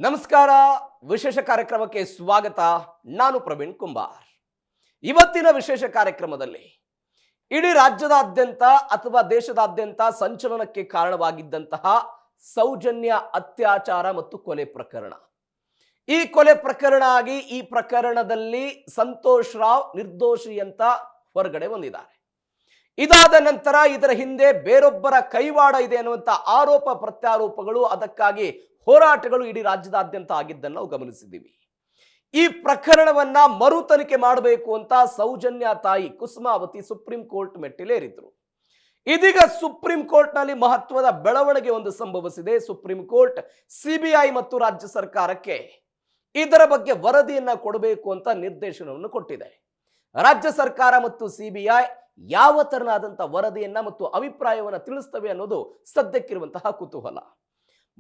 ನಮಸ್ಕಾರ. ವಿಶೇಷ ಕಾರ್ಯಕ್ರಮಕ್ಕೆ ಸ್ವಾಗತ. ನಾನು ಪ್ರವೀಣ್ ಕುಂಬಾರ್. ಇವತ್ತಿನ ವಿಶೇಷ ಕಾರ್ಯಕ್ರಮದಲ್ಲಿ ಇಡೀ ರಾಜ್ಯದಾದ್ಯಂತ ಅಥವಾ ದೇಶದಾದ್ಯಂತ ಸಂಚಲನಕ್ಕೆ ಕಾರಣವಾಗಿದ್ದಂತಹ ಸೌಜನ್ಯ ಅತ್ಯಾಚಾರ ಮತ್ತು ಕೊಲೆ ಪ್ರಕರಣ. ಈ ಕೊಲೆ ಪ್ರಕರಣ ಆಗಿ ಈ ಪ್ರಕರಣದಲ್ಲಿ ಸಂತೋಷ್ ರಾವ್ ನಿರ್ದೋಷಿ ಅಂತ ಹೊರಗಡೆ ಬಂದಿದ್ದಾರೆ. ಇದಾದ ನಂತರ ಇದರ ಹಿಂದೆ ಬೇರೊಬ್ಬರ ಕೈವಾಡ ಇದೆ ಅನ್ನುವಂಥ ಆರೋಪ ಪ್ರತ್ಯಾರೋಪಗಳು, ಅದಕ್ಕಾಗಿ ಹೋರಾಟಗಳು ಇಡೀ ರಾಜ್ಯದಾದ್ಯಂತ ಆಗಿದ್ದನ್ನು ನಾವು ಗಮನಿಸಿದ್ದೀವಿ. ಈ ಪ್ರಕರಣವನ್ನ ಮರು ತನಿಖೆ ಮಾಡಬೇಕು ಅಂತ ಸೌಜನ್ಯ ತಾಯಿ ಕುಸುಮಾವತಿ ಸುಪ್ರೀಂ ಕೋರ್ಟ್ ಮೆಟ್ಟಿಲೇರಿದ್ರು. ಇದೀಗ ಸುಪ್ರೀಂ ಕೋರ್ಟ್ ನಲ್ಲಿ ಮಹತ್ವದ ಬೆಳವಣಿಗೆ ಒಂದು ಸಂಭವಿಸಿದೆ. ಸುಪ್ರೀಂ ಕೋರ್ಟ್ ಸಿಬಿಐ ಮತ್ತು ರಾಜ್ಯ ಸರ್ಕಾರಕ್ಕೆ ಇದರ ಬಗ್ಗೆ ವರದಿಯನ್ನ ಕೊಡಬೇಕು ಅಂತ ನಿರ್ದೇಶನವನ್ನು ಕೊಟ್ಟಿದೆ. ರಾಜ್ಯ ಸರ್ಕಾರ ಮತ್ತು ಸಿಬಿಐ ಯಾವ ತರನಾದಂತಹ ವರದಿಯನ್ನ ಮತ್ತು ಅಭಿಪ್ರಾಯವನ್ನ ತಿಳಿಸ್ತವೆ ಅನ್ನೋದು ಸದ್ಯಕ್ಕಿರುವಂತಹ ಕುತೂಹಲ.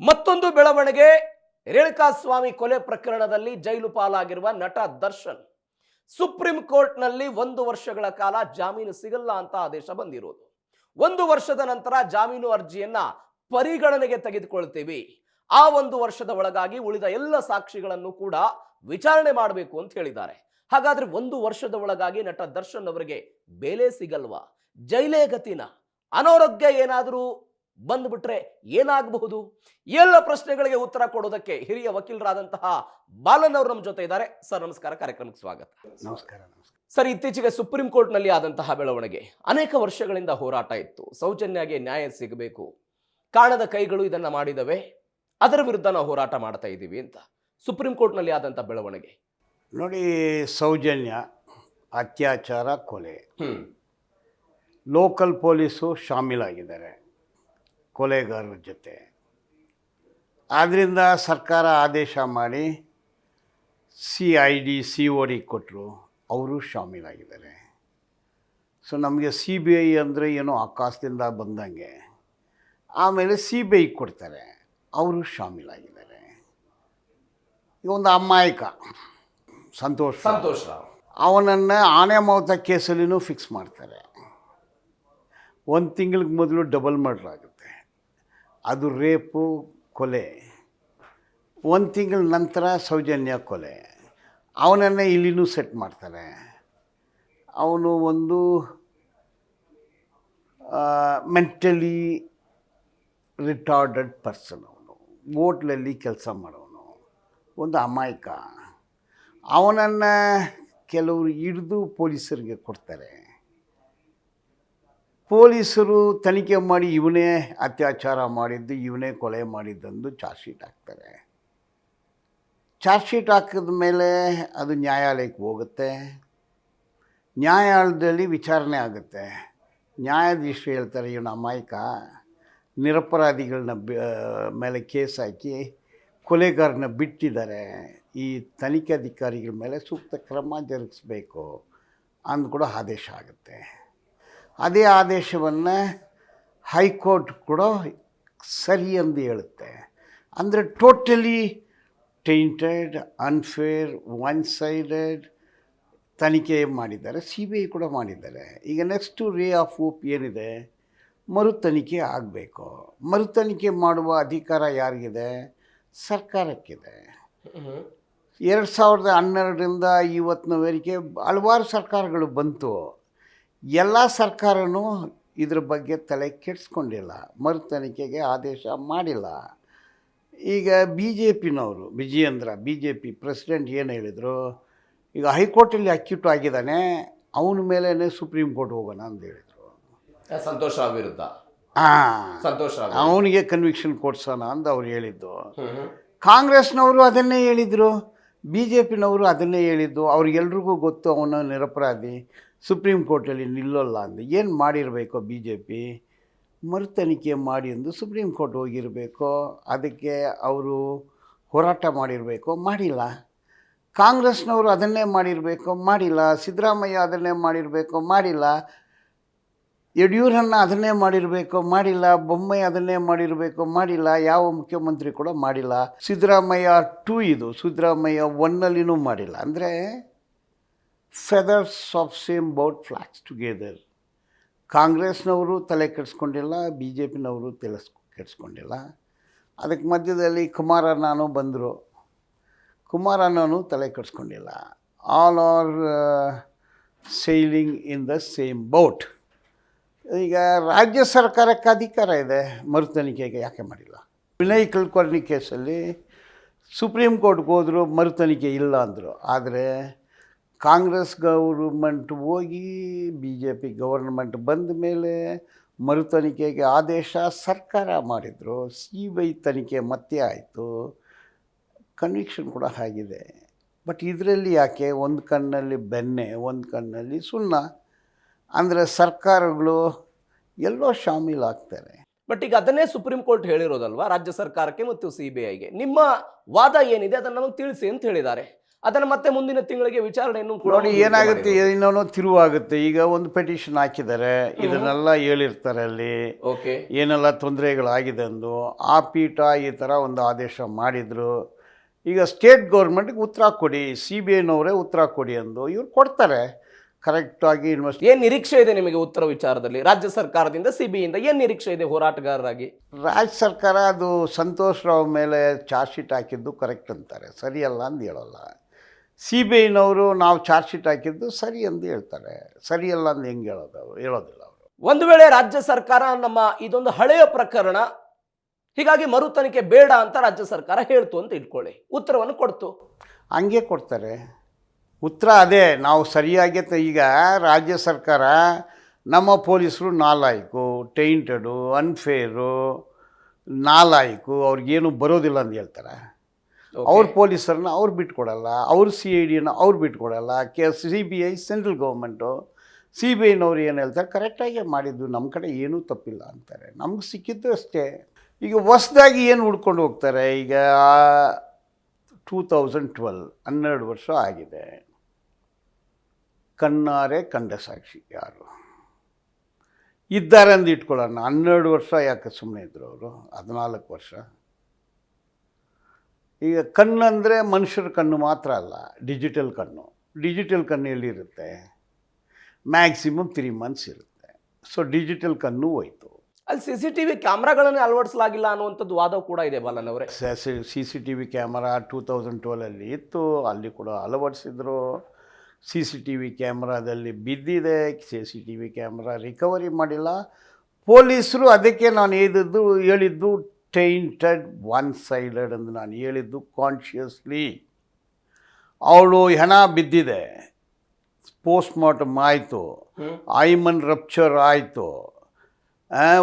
ಮತ್ತೊಂದು ಬೆಳವಣಿಗೆ, ರೇಣುಕಾಸ್ವಾಮಿ ಕೊಲೆ ಪ್ರಕರಣದಲ್ಲಿ ಜೈಲು ಪಾಲಾಗಿರುವ ನಟ ದರ್ಶನ್ ಸುಪ್ರೀಂ ಕೋರ್ಟ್ ನಲ್ಲಿ 1 ವರ್ಷಗಳ ಕಾಲ ಜಾಮೀನು ಸಿಗಲ್ಲ ಅಂತ ಆದೇಶ ಬಂದಿರೋದು. 1 ವರ್ಷದ ನಂತರ ಜಾಮೀನು ಅರ್ಜಿಯನ್ನ ಪರಿಗಣನೆಗೆ ತೆಗೆದುಕೊಳ್ತೀವಿ. ಆ 1 ವರ್ಷದ ಒಳಗಾಗಿ ಉಳಿದ ಎಲ್ಲ ಸಾಕ್ಷಿಗಳನ್ನು ಕೂಡ ವಿಚಾರಣೆ ಮಾಡಬೇಕು ಅಂತ ಹೇಳಿದ್ದಾರೆ. ಹಾಗಾದ್ರೆ 1 ವರ್ಷದ ಒಳಗಾಗಿ ನಟ ದರ್ಶನ್ ಅವರಿಗೆ ಬೇಲೆ ಸಿಗಲ್ವಾ? ಜೈಲೇ ಗತಿನ? ಅನಾರೋಗ್ಯ ಏನಾದರೂ ಬಂದ್ಬಿಟ್ರೆ ಏನಾಗಬಹುದು? ಎಲ್ಲ ಪ್ರಶ್ನೆಗಳಿಗೆ ಉತ್ತರ ಕೊಡೋದಕ್ಕೆ ಹಿರಿಯ ವಕೀಲರಾದಂತಹ ಬಾಲನ್ ಅವರು ನಮ್ಮ ಜೊತೆ ಇದ್ದಾರೆ. ಸರ್ ನಮಸ್ಕಾರ, ಕಾರ್ಯಕ್ರಮಕ್ಕೆ ಸ್ವಾಗತ. ನಮಸ್ಕಾರ. ಸರ್, ಇತ್ತೀಚೆಗೆ ಸುಪ್ರೀಂ ಕೋರ್ಟ್ ನಲ್ಲಿ ಆದಂತಹ ಬೆಳವಣಿಗೆ, ಅನೇಕ ವರ್ಷಗಳಿಂದ ಹೋರಾಟ ಇತ್ತು. ಸೌಜನ್ಯಗೆ ನ್ಯಾಯ ಸಿಗಬೇಕು, ಕಾಣದ ಕೈಗಳು ಇದನ್ನ ಮಾಡಿದವೆ, ಅದರ ವಿರುದ್ಧ ನಾವು ಹೋರಾಟ ಮಾಡ್ತಾ ಇದ್ದೀವಿ ಅಂತ ಸುಪ್ರೀಂ ಕೋರ್ಟ್ ನಲ್ಲಿ ಆದಂತಹ ಬೆಳವಣಿಗೆ ನೋಡಿ. ಸೌಜನ್ಯ ಅತ್ಯಾಚಾರ ಕೊಲೆ, ಲೋಕಲ್ ಪೊಲೀಸು ಶಾಮೀಲಾಗಿದ್ದಾರೆ ಕೊಲೆಗಾರರ ಜೊತೆ. ಆದ್ದರಿಂದ ಸರ್ಕಾರ ಆದೇಶ ಮಾಡಿ CID COD ಕೊಟ್ಟರು, ಅವರು ಶಾಮೀಲಾಗಿದ್ದಾರೆ. ಸೊ ನಮಗೆ CBI ಅಂದರೆ ಏನೋ ಆಕಾಶದಿಂದ ಬಂದಂಗೆ. ಆಮೇಲೆ CBI ಕೊಡ್ತಾರೆ, ಅವರು ಶಾಮೀಲಾಗಿದ್ದಾರೆ. ಈಗ ಒಂದು ಅಮಾಯಕ ಸಂತೋಷ್ ರಾವ್, ಅವನನ್ನು ಆನೆ ಮಾವುತ ಕೇಸಲ್ಲಿನೂ ಫಿಕ್ಸ್ ಮಾಡ್ತಾರೆ. 1 ತಿಂಗಳಿಗೆ ಮೊದಲು ಡಬಲ್ ಮರ್ಡರ್ ಆಗುತ್ತೆ, ಅದು ರೇಪು ಕೊಲೆ. 1 ತಿಂಗಳ ನಂತರ ಸೌಜನ್ಯ ಕೊಲೆ. ಅವನನ್ನೇ ಇಲ್ಲಿನೂ ಸೆಟ್ ಮಾಡ್ತಾರೆ. ಅವನು ಒಂದು ಮೆಂಟಲಿ ರಿಟಾರ್ಡೆಡ್ ಪರ್ಸನ್. ಅವನು ಹೋಟ್ಲಲ್ಲಿ ಕೆಲಸ ಮಾಡೋನು, ಒಂದು ಅಮಾಯಕ. ಅವನನ್ನು ಕೆಲವರು ಹಿಡಿದು ಪೊಲೀಸರಿಗೆ ಕೊಡ್ತಾರೆ. ಪೊಲೀಸರು ತನಿಖೆ ಮಾಡಿ ಇವನೇ ಅತ್ಯಾಚಾರ ಮಾಡಿದ್ದು, ಇವನೇ ಕೊಲೆ ಮಾಡಿದ್ದಂದು ಚಾರ್ಜ್ ಶೀಟ್ ಹಾಕ್ತಾರೆ. ಚಾರ್ಜ್ ಶೀಟ್ ಹಾಕಿದ ಮೇಲೆ ಅದು ನ್ಯಾಯಾಲಯಕ್ಕೆ ಹೋಗುತ್ತೆ. ನ್ಯಾಯಾಲಯದಲ್ಲಿ ವಿಚಾರಣೆ ಆಗುತ್ತೆ. ನ್ಯಾಯಾಧೀಶರು ಹೇಳ್ತಾರೆ, ಇವನ ಅಮಾಯಕ, ನಿರಪರಾಧಿಗಳನ್ನ ಮೇಲೆ ಕೇಸ್ ಹಾಕಿ ಕೊಲೆಗಾರನ ಬಿಟ್ಟಿದ್ದಾರೆ, ಈ ತನಿಖಾಧಿಕಾರಿಗಳ ಮೇಲೆ ಸೂಕ್ತ ಕ್ರಮ ಜರುಗಿಸ್ಬೇಕು ಅಂದು ಕೂಡ ಆದೇಶ ಆಗುತ್ತೆ. ಅದೇ ಆದೇಶವನ್ನು ಹೈಕೋರ್ಟ್ ಕೂಡ ಸರಿ ಎಂದು ಹೇಳುತ್ತೆ. ಅಂದರೆ ಟೋಟಲಿ ಟೈಂಟೆಡ್, ಅನ್ಫೇರ್, ಒನ್ ಸೈಡೆಡ್ ತನಿಖೆ ಮಾಡಿದ್ದಾರೆ. CBI ಕೂಡ ಮಾಡಿದ್ದಾರೆ. ಈಗ ನೆಕ್ಸ್ಟು ರೇ ಆಫ್ ಹೋಪ್ ಏನಿದೆ, ಮರು ತನಿಖೆ ಆಗಬೇಕು. ಮರು ತನಿಖೆ ಮಾಡುವ ಅಧಿಕಾರ ಯಾರಿಗಿದೆ? ಸರ್ಕಾರಕ್ಕಿದೆ. 2012ರಿಂದ ಇವತ್ತಿನವರೆಗೆ ಹಲವಾರು ಸರ್ಕಾರಗಳು ಬಂತು. ಎಲ್ಲ ಸರ್ಕಾರನೂ ಇದ್ರ ಬಗ್ಗೆ ತಲೆ ಕೆಡಿಸ್ಕೊಂಡಿಲ್ಲ, ಮರು ತನಿಖೆಗೆ ಆದೇಶ ಮಾಡಿಲ್ಲ. ಈಗ BJPನವರು ವಿಜಯೇಂದ್ರ, BJP ಪ್ರೆಸಿಡೆಂಟ್ ಏನು ಹೇಳಿದರು, ಈಗ ಹೈಕೋರ್ಟಲ್ಲಿ ಅಕ್ಯೂಟ್ ಆಗಿದ್ದಾನೆ, ಅವನ ಮೇಲೇ ಸುಪ್ರೀಂ ಕೋರ್ಟ್ ಹೋಗೋಣ ಅಂತ ಹೇಳಿದರು. ಸಂತೋಷ್ ರಾವ್ ವಿರುದ್ಧ ಅವನಿಗೆ ಕನ್ವಿಕ್ಷನ್ ಕೊಡ್ಸೋಣ ಅಂತ ಅವ್ರು ಹೇಳಿದ್ದು. ಕಾಂಗ್ರೆಸ್ನವರು ಅದನ್ನೇ ಹೇಳಿದರು, BJPನವರು ಅದನ್ನೇ ಹೇಳಿದ್ದು. ಅವ್ರಿಗೆಲ್ರಿಗೂ ಗೊತ್ತು ಅವನ ನಿರಪರಾಧಿ, ಸುಪ್ರೀಂ ಕೋರ್ಟಲ್ಲಿ ನಿಲ್ಲೋಲ್ಲ ಅಂದು. ಏನು ಮಾಡಿರಬೇಕು BJP? ಮರು ತನಿಖೆ ಮಾಡಿ ಎಂದು ಸುಪ್ರೀಂ ಕೋರ್ಟ್ ಹೋಗಿರಬೇಕು. ಅದಕ್ಕೆ ಅವರು ಹೋರಾಟ ಮಾಡಿರಬೇಕು, ಮಾಡಿಲ್ಲ. ಕಾಂಗ್ರೆಸ್ನವರು ಅದನ್ನೇ ಮಾಡಿರಬೇಕು, ಮಾಡಿಲ್ಲ. ಸಿದ್ದರಾಮಯ್ಯ ಅದನ್ನೇ ಮಾಡಿರಬೇಕು, ಮಾಡಿಲ್ಲ. ಯಡಿಯೂರಣ್ಣ ಅದನ್ನೇ ಮಾಡಿರಬೇಕು, ಮಾಡಿಲ್ಲ. ಬೊಮ್ಮಾಯಿ ಅದನ್ನೇ ಮಾಡಿರಬೇಕು, ಮಾಡಿಲ್ಲ. ಯಾವ ಮುಖ್ಯಮಂತ್ರಿ ಕೂಡ ಮಾಡಿಲ್ಲ. ಸಿದ್ದರಾಮಯ್ಯ 2 ಇದು, ಸಿದ್ದರಾಮಯ್ಯ 1ನಲ್ಲಿನೂ ಮಾಡಿಲ್ಲ. ಅಂದರೆ feathers of same boat flax together. ಕಾಂಗ್ರೆಸ್ನವರು ತಲೆ ಕೆಡಿಸ್ಕೊಂಡಿಲ್ಲ, BJPನವರು ತಲೆ ಕೆಡಿಸ್ಕೊಂಡಿಲ್ಲ. ಅದಕ್ಕೆ ಮಧ್ಯದಲ್ಲಿ ಕುಮಾರಣ್ಣನೂ ಬಂದರು. ಕುಮಾರಣ್ಣನೂ ತಲೆ ಕೆಡಿಸ್ಕೊಂಡಿಲ್ಲ. All are sailing in the same boat. ಈಗ ರಾಜ್ಯ ಸರ್ಕಾರಕ್ಕೆ ಅಧಿಕಾರ ಇದೆ, ಮರು ತನಿಖೆಗೆ ಯಾಕೆ ಮಾಡಿಲ್ಲ? ವಿನಯ್ ಕುಲಕರ್ಣಿ ಕೇಸಲ್ಲಿ ಸುಪ್ರೀಂ ಕೋರ್ಟ್ಗೆ ಹೋದರು, ಮರು ತನಿಖೆ ಇಲ್ಲ ಅಂದರು. ಆದರೆ ಕಾಂಗ್ರೆಸ್ ಗೌರ್ಮೆಂಟ್ ಹೋಗಿ BJP ಗೌರ್ಮೆಂಟ್ ಬಂದ ಮೇಲೆ ಮರು ತನಿಖೆಗೆ ಆದೇಶ ಸರ್ಕಾರ ಮಾಡಿದರು. CBI ತನಿಖೆ ಮತ್ತೆ ಆಯಿತು, ಕನ್ವಿಕ್ಷನ್ ಕೂಡ ಆಗಿದೆ. ಬಟ್ ಇದರಲ್ಲಿ ಯಾಕೆ ಒಂದು ಕಣ್ಣಲ್ಲಿ ಬೆಣ್ಣೆ ಒಂದು ಕಣ್ಣಲ್ಲಿ ಸುಣ್ಣ? ಅಂದರೆ ಸರ್ಕಾರಗಳು ಎಲ್ಲೋ ಶಾಮೀಲಾಗ್ತಾರೆ. ಬಟ್ ಈಗ ಅದನ್ನೇ ಸುಪ್ರೀಂ ಕೋರ್ಟ್ ಹೇಳಿರೋದಲ್ವಾ ರಾಜ್ಯ ಸರ್ಕಾರಕ್ಕೆ ಮತ್ತು CBIಗೆ. ನಿಮ್ಮ ವಾದ ಏನಿದೆ ಅದನ್ನು ನಮಗೆ ತಿಳಿಸಿ ಅಂತ ಹೇಳಿದ್ದಾರೆ. ಅದನ್ನು ಮತ್ತೆ ಮುಂದಿನ ತಿಂಗಳಿಗೆ ವಿಚಾರಣೆಯನ್ನು ಕೂಡ ನೋಡಿ ಏನಾಗುತ್ತೆ, ಇನ್ನೊಂದು ತಿರುವಾಗುತ್ತೆ. ಈಗ ಒಂದು ಪೆಟಿಷನ್ ಹಾಕಿದ್ದಾರೆ, ಇದನ್ನೆಲ್ಲ ಹೇಳಿರ್ತಾರೆ ಅಲ್ಲಿ ಓಕೆ ಏನೆಲ್ಲ ತೊಂದರೆಗಳಾಗಿದೆ ಅಂದು. ಆ ಪೀಠ ಈ ಥರ ಒಂದು ಆದೇಶ ಮಾಡಿದರು. ಈಗ ಸ್ಟೇಟ್ ಗೌರ್ಮೆಂಟ್ಗೆ ಉತ್ತರ ಕೊಡಿ, CBIನವರೇ ಉತ್ತರ ಕೊಡಿ ಅಂದು ಇವ್ರು ಕೊಡ್ತಾರೆ ಕರೆಕ್ಟಾಗಿ. ಏನ್ ನಿರೀಕ್ಷೆ ಇದೆ ನಿಮಗೆ ಉತ್ತರ ವಿಚಾರದಲ್ಲಿ ರಾಜ್ಯ ಸರ್ಕಾರದಿಂದ CBIಯಿಂದ ಏನ್ ನಿರೀಕ್ಷೆ ಇದೆ ಹೋರಾಟಗಾರರಾಗಿ? ರಾಜ್ಯ ಸರ್ಕಾರ ಅದು ಸಂತೋಷ್ ರಾವ್ ಮೇಲೆ ಚಾರ್ಜ್ ಶೀಟ್ ಹಾಕಿದ್ದು ಕರೆಕ್ಟ್ ಅಂತಾರೆ, ಸರಿಯಲ್ಲ ಅಂತ ಹೇಳೋಲ್ಲ. CBIನವರು ನಾವು ಚಾರ್ಜ್ ಶೀಟ್ ಹಾಕಿದ್ದು ಸರಿ ಎಂದು ಹೇಳ್ತಾರೆ, ಸರಿಯಲ್ಲ ಅಂತ ಹೆಂಗೆ ಹೇಳೋದಿಲ್ಲ ಅವರು. ಒಂದು ವೇಳೆ ರಾಜ್ಯ ಸರ್ಕಾರ ನಮ್ಮ ಇದೊಂದು ಹಳೆಯ ಪ್ರಕರಣ, ಹೀಗಾಗಿ ಮರು ತನಿಖೆ ಬೇಡ ಅಂತ ರಾಜ್ಯ ಸರ್ಕಾರ ಹೇಳ್ತು ಅಂತ ಇಟ್ಕೊಳ್ಳಿ, ಉತ್ತರವನ್ನು ಕೊಡ್ತು, ಹಂಗೆ ಕೊಡ್ತಾರೆ ಉತ್ತರ. ಅದೇ ನಾವು ಸರಿಯಾಗಿ ಈಗ ರಾಜ್ಯ ಸರ್ಕಾರ ನಮ್ಮ ಪೊಲೀಸರು ನಾಲಾಯಕು, ಟೈಂಟೆಡು, ಅನ್ಫೇರು, ನಾಲಾಯಕು, ಅವ್ರಿಗೇನು ಬರೋದಿಲ್ಲ ಅಂತ ಹೇಳ್ತಾರೆ. ಅವ್ರ ಪೊಲೀಸರನ್ನ ಅವ್ರು ಬಿಟ್ಕೊಡಲ್ಲ, ಅವ್ರ CIDನ ಅವ್ರು ಬಿಟ್ಕೊಡಲ್ಲ. CBI central government. CBIನವ್ರು ಏನು ಹೇಳ್ತಾರೆ, ಕರೆಕ್ಟಾಗಿ ಮಾಡಿದ್ದು, ನಮ್ಮ ಕಡೆ ಏನೂ ತಪ್ಪಿಲ್ಲ ಅಂತಾರೆ. ನಮ್ಗೆ ಸಿಕ್ಕಿದ್ದು ಅಷ್ಟೇ. ಈಗ ಹೊಸ್ದಾಗಿ ಏನು ಹುಡ್ಕೊಂಡು ಹೋಗ್ತಾರೆ. ಈಗ 2012 12 ವರ್ಷ ಆಗಿದೆ. ಕಣ್ಣಾರೆ ಕಂಡ ಸಾಕ್ಷಿ ಯಾರು ಇದ್ದಾರೆ ಅಂದು ಇಟ್ಕೊಳ್ಳೋಣ. 12 ವರ್ಷ ಯಾಕೆ ಸುಮ್ಮನೆ ಇದ್ರು ಅವರು? 14 ವರ್ಷ. ಈಗ ಕಣ್ಣಂದರೆ ಮನುಷ್ಯರ ಕಣ್ಣು ಮಾತ್ರ ಅಲ್ಲ, ಡಿಜಿಟಲ್ ಕಣ್ಣು. ಡಿಜಿಟಲ್ ಕಣ್ಣು ಎಲ್ಲಿರುತ್ತೆ? ಮ್ಯಾಕ್ಸಿಮಮ್ 3 months ಇರುತ್ತೆ. ಸೊ ಡಿಜಿಟಲ್ ಕಣ್ಣು ಹೋಯ್ತು. ಅಲ್ಲಿ CCTV ಕ್ಯಾಮ್ರಾಗಳನ್ನು ಅಳವಡಿಸಲಾಗಿಲ್ಲ ಅನ್ನುವಂಥದ್ದು ವಾದ ಕೂಡ ಇದೆ ಬಾಲನ್ ಅವರೇ. CCTV ಕ್ಯಾಮರಾ 2012 ಇತ್ತು, ಅಲ್ಲಿ ಕೂಡ ಅಳವಡಿಸಿದ್ರು. CCTV ಕ್ಯಾಮ್ರಾದಲ್ಲಿ ಬಿದ್ದಿದೆ, CCTV ಕ್ಯಾಮ್ರಾ ರಿಕವರಿ ಮಾಡಿಲ್ಲ. ಪೊಲೀಸರು ಅದಕ್ಕೆ ನಾನು ಹೇಳಿದ್ದು ಟೈಂಟೆಡ್, ಒನ್ ಸೈಡೆಡ್ ಎಂದು ನಾನು ಹೇಳಿದ್ದು ಕಾನ್ಷಿಯಸ್ಲಿ. ಅವಳು ಹೆಣ ಬಿದ್ದಿದೆ, ಪೋಸ್ಟ್ಮಾರ್ಟಮ್ ಆಯಿತು, ಐಮನ್ ರಪ್ಚರ್ ಆಯಿತು,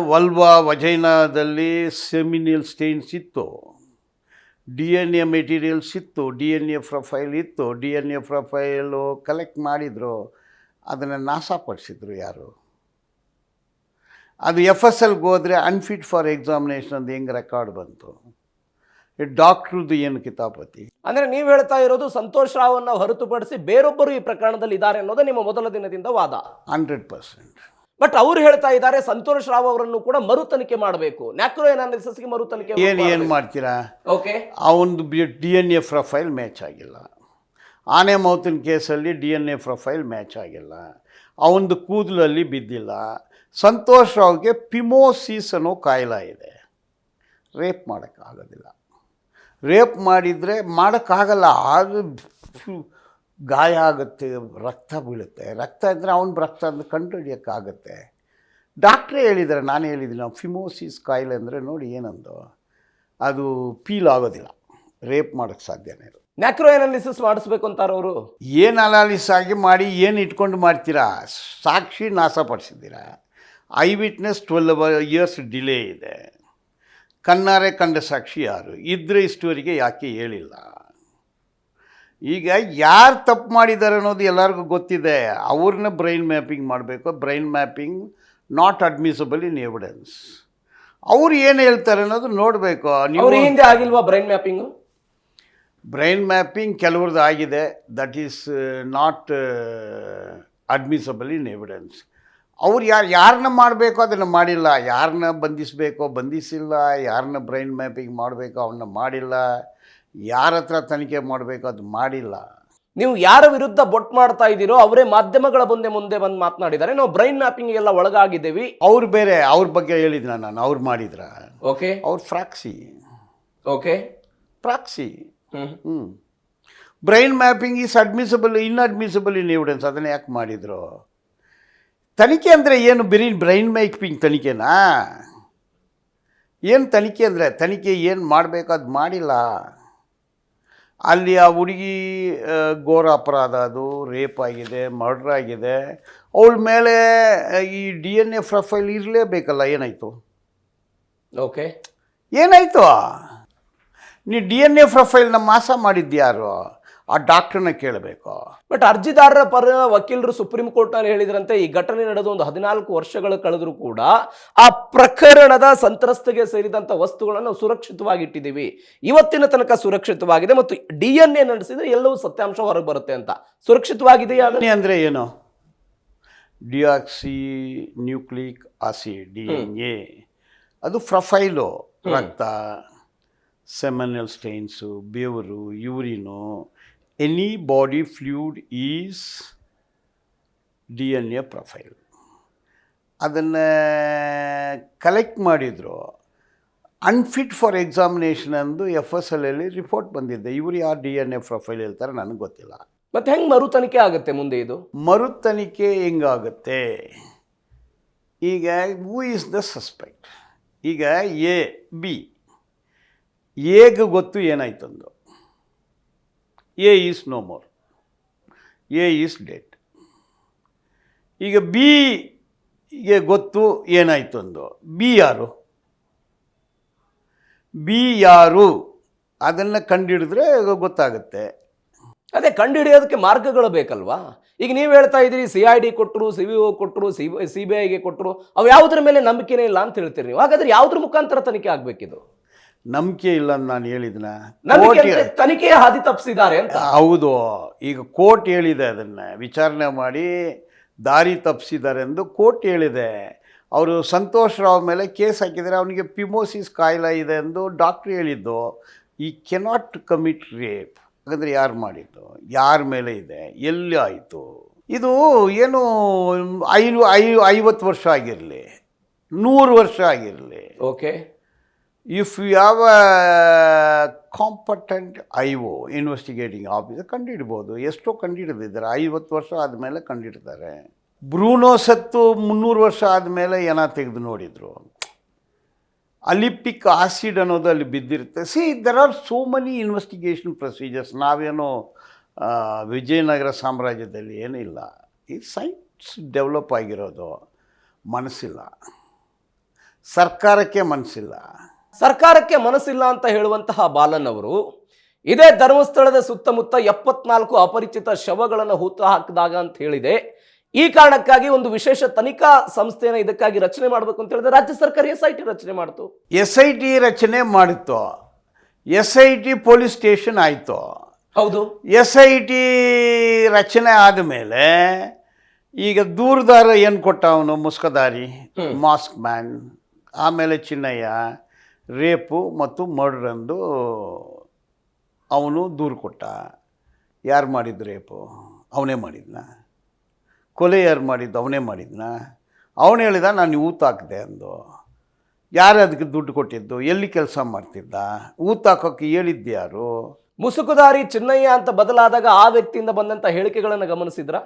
ವಲ್ವಾ ವಜೈನಾದಲ್ಲಿ ಸೆಮಿನಿಯಲ್ ಸ್ಟೇನ್ಸ್ ಇತ್ತು, DNA ಮೆಟೀರಿಯಲ್ಸ್ ಇತ್ತು, DNA ಪ್ರೊಫೈಲ್ ಇತ್ತು. DNA ಪ್ರೊಫೈಲು ಕಲೆಕ್ಟ್ ಮಾಡಿದರು, ಅದನ್ನು ನಾಶಪಡಿಸಿದ್ರು ಯಾರು? ಅದು FSLಗೆ ಹೋದರೆ ಅನ್ಫಿಟ್ ಫಾರ್ ಎಕ್ಸಾಮಿನೇಷನ್ ಅಂತ ಹೆಂಗೆ ರೆಕಾರ್ಡ್ ಬಂತು? ಡಾಕ್ಟ್ರದ್ದು ಏನು ಕಿತಾಪತಿ? ಅಂದರೆ ನೀವು ಹೇಳ್ತಾ ಇರೋದು ಸಂತೋಷ್ ರಾವ್ನ ಹೊರತುಪಡಿಸಿ ಬೇರೊಬ್ಬರು ಈ ಪ್ರಕರಣದಲ್ಲಿ ಇದ್ದಾರೆ ಅನ್ನೋದು ನಿಮ್ಮ ಮೊದಲ ದಿನದಿಂದ ವಾದ. 100%. ಬಟ್ ಅವ್ರು ಹೇಳ್ತಾ ಇದ್ದಾರೆ ಸಂತೋಷ್ ರಾವ್ ಅವರನ್ನು ಕೂಡ ಮರು ತನಿಖೆ ಮಾಡಬೇಕು, ನ್ಯಾಕ್ರೋ ಅನಾಲಿಸಿಸ್ಗೆ ಮರು ತನಿಖೆ. ಏನು ಮಾಡ್ತೀರಾ? ಓಕೆ, ಅವನದು DNA ಪ್ರೊಫೈಲ್ ಮ್ಯಾಚ್ ಆಗಿಲ್ಲ. ಆನೆ ಮೌತಿನ ಕೇಸಲ್ಲಿ DNA ಪ್ರೊಫೈಲ್ ಮ್ಯಾಚ್ ಆಗಿಲ್ಲ. ಅವನದು ಕೂದಲಲ್ಲಿ ಬಿದ್ದಿಲ್ಲ. ಸಂತೋಷ್ ರಾವ್ಗೆ ಪಿಮೋಸಿಸ್ ಅನ್ನೋ ಕಾಯಿಲೆ ಇದೆ, ರೇಪ್ ಮಾಡೋಕ್ಕಾಗೋದಿಲ್ಲ. ರೇಪ್ ಮಾಡಿದರೆ ಮಾಡೋಕ್ಕಾಗಲ್ಲ, ಅದು ಗಾಯ ಆಗುತ್ತೆ, ರಕ್ತ ಬೀಳುತ್ತೆ. ರಕ್ತ ಇದ್ದರೆ ಅವನ ರಕ್ತ ಅಂದರೆ ಕಂಡುಹಿಡಿಯೋಕ್ಕಾಗತ್ತೆ. ಡಾಕ್ಟ್ರೇ ಹೇಳಿದ್ದಾರೆ, ನಾನು ಹೇಳಿದ್ದೀನಿ. ಫಿಮೋಸಿಸ್ ಕಾಯಿಲೆ ಅಂದರೆ ನೋಡಿ ಏನಂದು, ಅದು ಪೀಲ್ ಆಗೋದಿಲ್ಲ, ರೇಪ್ ಮಾಡೋಕ್ಕೆ ಸಾಧ್ಯನೇ ಇಲ್ಲ. ನ್ಯಾಕ್ರೋ ಅನಾಲಿಸಿಸ್ ಮಾಡಿಸ್ಬೇಕು ಅಂತಾರೆ ಅವರು. ಏನು ಅನಾಲಿಸ್ ಆಗಿ ಮಾಡಿ ಏನು ಇಟ್ಕೊಂಡು ಮಾಡ್ತೀರಾ? ಸಾಕ್ಷಿ ನಾಶಪಡಿಸಿದ್ದೀರಾ. ಐ ವಿಟ್ನೆಸ್ 12 years ಡಿಲೇ ಇದೆ. ಕಣ್ಣಾರೆ ಕಂಡ ಸಾಕ್ಷಿ ಯಾರು ಇದ್ರೆ ಇಷ್ಟುವರೆಗೆ ಯಾಕೆ ಹೇಳಿಲ್ಲ? ಈಗ ಯಾರು ತಪ್ಪು ಮಾಡಿದ್ದಾರೆ ಅನ್ನೋದು ಎಲ್ಲರಿಗೂ ಗೊತ್ತಿದೆ. ಅವ್ರನ್ನ ಬ್ರೈನ್ ಮ್ಯಾಪಿಂಗ್ ಮಾಡಬೇಕು. Brain mapping not admissible in evidence. ಅವ್ರು ಏನು ಹೇಳ್ತಾರೆ ಅನ್ನೋದು ನೋಡಬೇಕು. ನೀವು ಹಿಂದೆ ಆಗಿಲ್ವಾ ಬ್ರೈನ್ ಮ್ಯಾಪಿಂಗು? ಬ್ರೈನ್ ಮ್ಯಾಪಿಂಗ್ ಕೆಲವ್ರದ್ದು ಆಗಿದೆ, that is not admissible in evidence. ಅವ್ರು ಯಾರನ್ನ ಮಾಡಬೇಕು ಅದನ್ನು ಮಾಡಿಲ್ಲ, ಯಾರನ್ನ ಬಂಧಿಸಬೇಕೋ ಬಂಧಿಸಿಲ್ಲ, ಯಾರನ್ನ ಬ್ರೈನ್ ಮ್ಯಾಪಿಂಗ್ ಮಾಡಬೇಕು ಅವನ್ನ ಮಾಡಿಲ್ಲ, ಯಾರ ಹತ್ರ ತನಿಖೆ ಮಾಡಬೇಕು ಅದು ಮಾಡಿಲ್ಲ. ನೀವು ಯಾರ ವಿರುದ್ಧ ಬೊಟ್ ಮಾಡ್ತಾ ಇದ್ದೀರೋ ಅವರೇ ಮಾಧ್ಯಮಗಳ ಮುಂದೆ ಬಂದು ಮಾತನಾಡಿದ್ದಾರೆ, ನಾವು ಬ್ರೈನ್ ಮ್ಯಾಪಿಂಗ್ ಎಲ್ಲ ಒಳಗಾಗಿದ್ದೇವೆ. ಅವ್ರು ಬೇರೆ, ಅವ್ರ ಬಗ್ಗೆ ಹೇಳಿದ್ನ ನಾನು, ಅವ್ರು ಮಾಡಿದ್ರ? ಓಕೆ, ಅವ್ರು proxy. Okay, proxy. Brain mapping is admissible inadmissible in evidence. ಅದನ್ನು ಯಾಕೆ ಮಾಡಿದರು? ತನಿಖೆ ಅಂದರೆ ಏನು? ಬರೀ ಬ್ರೈನ್ ಮ್ಯಾಪಿಂಗ್ ತನಿಖೆನಾ? ಏನು ತನಿಖೆ ಅಂದರೆ? ತನಿಖೆ ಏನು ಮಾಡಬೇಕು ಅದು ಮಾಡಿಲ್ಲ. ಅಲ್ಲಿ ಆ ಹುಡುಗಿ ಘೋರ ಅಪರಾಧ, ಅದು ರೇಪ್ ಆಗಿದೆ, ಮರ್ಡ್ರ್ ಆಗಿದೆ. ಅವಳ ಮೇಲೆ ಈ DNA ಪ್ರೊಫೈಲ್ ಇರಲೇಬೇಕಲ್ಲ. ಏನಾಯಿತು? ಓಕೆ, ಏನಾಯಿತು? ನೀ DNA ಪ್ರೊಫೈಲ್ನ ಮಾಸ ಮಾಡಿದ್ಯಾರು? ಆ ಡಾಕ್ಟ್ರನ್ನ ಕೇಳಬೇಕು. ಬಟ್ ಅರ್ಜಿದಾರರ ಪರ ವಕೀಲರು ಸುಪ್ರೀಂ ಕೋರ್ಟ್ನಲ್ಲಿ ಹೇಳಿದ್ರಂತೆ, ಈ ಘಟನೆ ನಡೆದು ಒಂದು 14 ವರ್ಷಗಳು ಕಳೆದರೂ ಕೂಡ ಆ ಪ್ರಕರಣದ ಸಂತ್ರಸ್ತೆಗೆ ಸೇರಿದಂಥ ವಸ್ತುಗಳನ್ನು ನಾವು ಸುರಕ್ಷಿತವಾಗಿ ಇಟ್ಟಿದ್ದೀವಿ, ಇವತ್ತಿನ ತನಕ ಸುರಕ್ಷಿತವಾಗಿದೆ, ಮತ್ತು DNA ನಡೆಸಿದ್ರೆ ಎಲ್ಲವೂ ಸತ್ಯಾಂಶ ಹೊರಗೆ ಬರುತ್ತೆ ಅಂತ. ಸುರಕ್ಷಿತವಾಗಿದೆಯಾ? ಅಂದರೆ ಏನು? ಡಿಯಾಕ್ಸಿ ನ್ಯೂಕ್ಲಿಕ್ ಆಸಿಡ್, DNA, ಅದು ಪ್ರೊಫೈಲು. ರಕ್ತ, ಸೆಮಿನಲ್ ಸ್ಟೈನ್ಸು, ಬೆವರು, urine, any body fluid is DNA profile. ಅದನ್ನು ಕಲೆಕ್ಟ್ ಮಾಡಿದರು. ಅನ್ಫಿಟ್ ಫಾರ್ ಎಕ್ಸಾಮಿನೇಷನ್ ಅಂದು FSL ರಿಪೋರ್ಟ್ ಬಂದಿದ್ದೆ. ಇವರು ಯಾರು DNA ಪ್ರೊಫೈಲ್ ಹೇಳ್ತಾರೆ ನನಗೆ ಗೊತ್ತಿಲ್ಲ. ಮತ್ತೆ ಹೆಂಗೆ ಮರು ತನಿಖೆ ಆಗುತ್ತೆ ಮುಂದೆ? ಇದು ಮರು ತನಿಖೆ ಹೆಂಗಾಗುತ್ತೆ? ಈಗ ಹೂ ಈಸ್ ದ ಸಸ್ಪೆಕ್ಟ್? ಈಗ A, B. ಎಗೆ ಗೊತ್ತು ಏನಾಯ್ತಂದು. A is no more, A is dead. ಈಗ ಬಿಗೆ ಗೊತ್ತು ಏನಾಯ್ತು ಅಂದು. ಬಿ ಯಾರು ಅದನ್ನು ಕಂಡುಹಿಡಿದ್ರೆ ಗೊತ್ತಾಗುತ್ತೆ. ಅದೇ ಕಂಡುಹಿಡಿಯೋದಕ್ಕೆ ಮಾರ್ಗಗಳು ಬೇಕಲ್ವಾ? ಈಗ ನೀವು ಹೇಳ್ತಾ ಇದ್ದೀರಿ CID ಕೊಟ್ಟರು, CBO ಕೊಟ್ಟರು, CBIಗೆ ಕೊಟ್ಟರು, ಅವು ಯಾವುದ್ರ ಮೇಲೆ ನಂಬಿಕೆನೇ ಇಲ್ಲ ಅಂತ ಹೇಳ್ತೀರಿ ನೀವು. ಹಾಗಾದ್ರೆ ಯಾವುದ್ರ ಮುಖಾಂತರ ತನಿಖೆ ಆಗಬೇಕಿದು? ನಂಬಿಕೆ ಇಲ್ಲ ಅಂತ ನಾನು ಹೇಳಿದ್ನ? ತನಿಖೆಯ ಹಾದಿ ತಪ್ಪಿಸಿದ್ದಾರೆ ಅಂತ. ಹೌದು, ಈಗ ಕೋರ್ಟ್ ಹೇಳಿದೆ, ಅದನ್ನು ವಿಚಾರಣೆ ಮಾಡಿ ದಾರಿ ತಪ್ಪಿಸಿದ್ದಾರೆ ಎಂದು ಕೋರ್ಟ್ ಹೇಳಿದೆ. ಅವರು ಸಂತೋಷ್ ರಾವ್ ಮೇಲೆ ಕೇಸ್ ಹಾಕಿದರೆ ಅವನಿಗೆ ಪಿಮೋಸಿಸ್ ಕಾಯಿಲೆ ಇದೆ ಎಂದು ಡಾಕ್ಟ್ರ್ ಹೇಳಿದ್ದು. ಈ ಕೆನಾಟ್ ಕಮಿಟ್ ರೇಪ್. ಹಾಗಾದರೆ ಯಾರು ಮಾಡಿದ್ದು? ಯಾರ ಮೇಲೆ ಇದೆ? ಎಲ್ಲಿ ಆಯಿತು? ಇದು ಏನು 50 ವರ್ಷ ಆಗಿರಲಿ, 100 ವರ್ಷ ಆಗಿರಲಿ, okay, if you have a competent IO investigating officer ಕಂಡುಹಿಡ್ಬೋದು. ಎಷ್ಟೋ ಕಂಡುಹಿಡಿದಿದ್ದಾರೆ. 50 ವರ್ಷ ಆದಮೇಲೆ ಕಂಡುಹಿಡ್ತಾರೆ. ಬ್ರೂನೋ ಸತ್ತು 300 ವರ್ಷ ಆದಮೇಲೆ ಏನ ತೆಗೆದು ನೋಡಿದರು. ಅಲಿಪಿಕ್ ಆಸಿಡ್ ಅನ್ನೋದು ಅಲ್ಲಿ ಬಿದ್ದಿರುತ್ತೆ. There are so many investigation procedures. ನಾವೇನೋ ವಿಜಯನಗರ ಸಾಮ್ರಾಜ್ಯದಲ್ಲಿ ಏನಿಲ್ಲ. ಈ ಸೈನ್ಸ್ ಡೆವಲಪ್ ಆಗಿರೋದು. ಮನಸ್ಸಿಲ್ಲ, ಸರ್ಕಾರಕ್ಕೆ ಮನಸ್ಸಿಲ್ಲ. ಸರ್ಕಾರಕ್ಕೆ ಮನಸ್ಸಿಲ್ಲ ಅಂತ ಹೇಳುವಂತಹ ಬಾಲನ್ ಅವರು ಇದೇ ಧರ್ಮಸ್ಥಳದ ಸುತ್ತಮುತ್ತ 74 ಅಪರಿಚಿತ ಶವಗಳನ್ನು ಹೂತು ಹಾಕಿದಾಗ ಅಂತ ಹೇಳಿದೆ. ಈ ಕಾರಣಕ್ಕಾಗಿ ಒಂದು ವಿಶೇಷ ತನಿಖಾ ಸಂಸ್ಥೆಯನ್ನು ಇದಕ್ಕಾಗಿ ರಚನೆ ಮಾಡಬೇಕು ಅಂತ ಹೇಳಿದ್ರೆ ರಾಜ್ಯ ಸರ್ಕಾರ SIT ರಚನೆ ಮಾಡ್ತು. SIT ರಚನೆ ಮಾಡಿತ್ತು. SIT ಪೊಲೀಸ್ ಸ್ಟೇಷನ್ ಆಯಿತು. ಹೌದು, SIT ರಚನೆ ಆದಮೇಲೆ ಈಗ ದೂರದಾರ ಏನು ಕೊಟ್ಟ ಅವನು? ಮುಸ್ಕದಾರಿ, ಮಾಸ್ಕ್ ಮ್ಯಾನ್, ಆಮೇಲೆ ಚಿನ್ನಯ್ಯ, ರೇಪು ಮತ್ತು ಮರ್ಡರ್ ಅಂದು ಅವನು ದೂರು ಕೊಟ್ಟ. ಯಾರು ಮಾಡಿದ್ದು ರೇಪು? ಅವನೇ ಮಾಡಿದ್ನ. ಕೊಲೆ ಯಾರು ಮಾಡಿದ್ದು? ಅವನೇ ಮಾಡಿದ್ನ. ಅವನು ಹೇಳಿದ ನಾನು ಊತ ಹಾಕಿದೆ ಅಂದು. ಯಾರು ಅದಕ್ಕೆ ದುಡ್ಡು ಕೊಟ್ಟಿದ್ದು? ಎಲ್ಲಿ ಕೆಲಸ ಮಾಡ್ತಿದ್ದ? ಊತ ಹಾಕೋಕ್ಕೆ ಹೇಳಿದ್ದು ಯಾರು? ಮುಸುಕುದಾರಿ ಚಿನ್ನಯ್ಯ ಅಂತ ಬದಲಾದಾಗ ಆ ವ್ಯಕ್ತಿಯಿಂದ ಬಂದಂಥ ಹೇಳಿಕೆಗಳನ್ನು ಗಮನಿಸಿದ್ರ?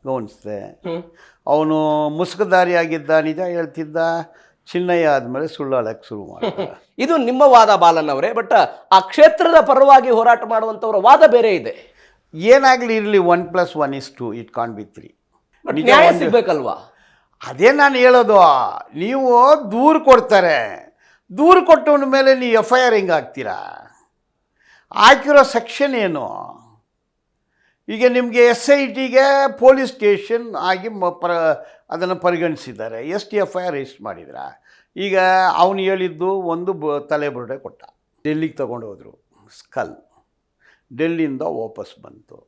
ಗಮನಿಸಿದೆ. ಅವನು ಮುಸುಕುದಾರಿ ಆಗಿದ್ದ, ನಿಜ ಹೇಳ್ತಿದ್ದ. ಚಿನ್ನಯ್ಯ ಆದಮೇಲೆ ಸುಳ್ಳು ಹೇಳಕ್ಕೆ ಶುರು ಮಾಡ್ದ. ಇದು ನಿಮ್ಮ ವಾದ ಬಾಲನ್ ಅವರೇ. ಬಟ್ ಆ ಕ್ಷೇತ್ರದ ಪರವಾಗಿ ಹೋರಾಟ ಮಾಡುವಂಥವರ ವಾದ ಬೇರೆ ಇದೆ. ಏನಾಗಲಿ ಇರಲಿ, 1+1 is 2, ಇಟ್ ಕಾಂಟ್ ಬಿ 3. ನ್ಯಾಯ ಸಿಗ್ಬೇಕಲ್ವಾ? ಅದೇ ನಾನು ಹೇಳೋದು. ನೀವು ದೂರು ಕೊಡ್ತಾರೆ, ದೂರು ಕೊಟ್ಟವನ ಮೇಲೆ ನೀವು FIR ಹೆಂಗೆ ಹಾಕ್ತೀರಾ? ಹಾಕಿರೋ ಸೆಕ್ಷನ್ ಏನು? ಈಗ ನಿಮಗೆ SITಗೆ ಪೊಲೀಸ್ ಸ್ಟೇಷನ್ ಆಗಿ ಅದನ್ನು ಪರಿಗಣಿಸಿದ್ದಾರೆ. ಎಷ್ಟು FIR ರಿಜಿಸ್ಟರ್ ಮಾಡಿದ್ರ? ಈಗ ಅವನು ಹೇಳಿದ್ದು ಒಂದು ತಲೆ ಬುರುಡೆ ಕೊಟ್ಟ. ಡೆಲ್ಲಿಗೆ ತಗೊಂಡು ಹೋದರು ಸ್ಕಲ್. ಡೆಲ್ಲಿಯಿಂದ ವಾಪಸ್ ಬಂತು.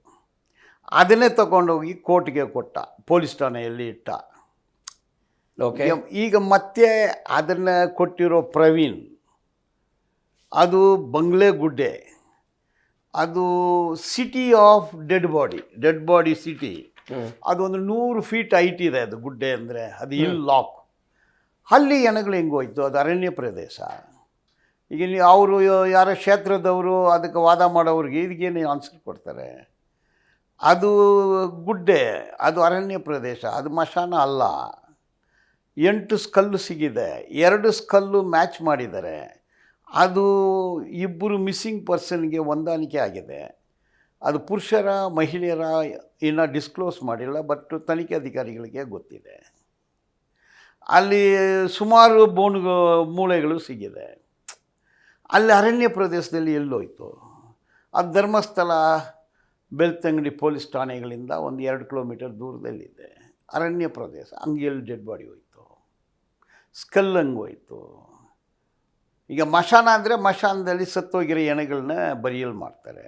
ಅದನ್ನೇ ತಗೊಂಡೋಗಿ ಕೋರ್ಟ್ಗೆ ಕೊಟ್ಟ, ಪೊಲೀಸ್ ಠಾಣೆಯಲ್ಲಿ ಇಟ್ಟ. ಓಕೆ, ಈಗ ಮತ್ತೆ ಅದನ್ನು ಕೊಟ್ಟಿರೋ ಪ್ರವೀಣ್, ಅದು ಬಂಗ್ಲೆಗುಡ್ಡೆ, ಅದು city of dead body city. ಅದೊಂದು 100 ಫೀಟ್ ಹೈಟ್ ಇದೆ. ಅದು ಗುಡ್ಡೆ ಅಂದರೆ ಅದು ಲಾಕ್. ಅಲ್ಲಿ ಹೆಣಗಳು ಹೆಂಗೋಯ್ತು? ಅದು ಅರಣ್ಯ ಪ್ರದೇಶ. ಈಗ ನೀವು ಅವರು ಯಾರ ಕ್ಷೇತ್ರದವರು ಅದಕ್ಕೆ ವಾದ ಮಾಡೋರಿಗೆ ಇದಕ್ಕೇನು ಆನ್ಸರ್ ಕೊಡ್ತಾರೆ? ಅದು ಗುಡ್ಡೆ, ಅದು ಅರಣ್ಯ ಪ್ರದೇಶ, ಅದು ಮಶಾನ ಅಲ್ಲ. 8 ಸ್ಕಲ್ಲು ಸಿಗಿದೆ, 2 ಸ್ಕಲ್ಲು ಮ್ಯಾಚ್ ಮಾಡಿದ್ದಾರೆ. ಅದು ಇಬ್ಬರು ಮಿಸ್ಸಿಂಗ್ ಪರ್ಸನ್ಗೆ ಹೊಂದಾಣಿಕೆ ಆಗಿದೆ. ಅದು ಪುರುಷರ ಮಹಿಳೆಯರ ಇನ್ನೂ ಡಿಸ್ಕ್ಲೋಸ್ ಮಾಡಿಲ್ಲ, ಬಟ್ ತನಿಖೆ ಅಧಿಕಾರಿಗಳಿಗೆ ಗೊತ್ತಿದೆ. ಅಲ್ಲಿ ಸುಮಾರು ಮೂಳೆಗಳು ಸಿಗಿದೆ. ಅಲ್ಲಿ ಅರಣ್ಯ ಪ್ರದೇಶದಲ್ಲಿ ಎಲ್ಲೋಯ್ತು? ಅದು ಧರ್ಮಸ್ಥಳ ಬೆಳ್ತಂಗಡಿ ಪೊಲೀಸ್ ಠಾಣೆಗಳಿಂದ ಒಂದು 2 ಕಿಲೋಮೀಟರ್ ದೂರದಲ್ಲಿದೆ. ಅರಣ್ಯ ಪ್ರದೇಶ. ಹಂಗೆ ಎಲ್ಲಿ ಡೆಡ್ ಬಾಡಿ ಹೋಯ್ತು? ಸ್ಕಲ್ ಹಂಗೆ ಹೋಯ್ತು. ಈಗ ಮಶಾನ ಅಂದರೆ ಮಶಾನದಲ್ಲಿ ಸತ್ತೋಗಿರೋ ಎಣೆಗಳನ್ನ ಬರಿಯಲ್ ಮಾಡ್ತಾರೆ.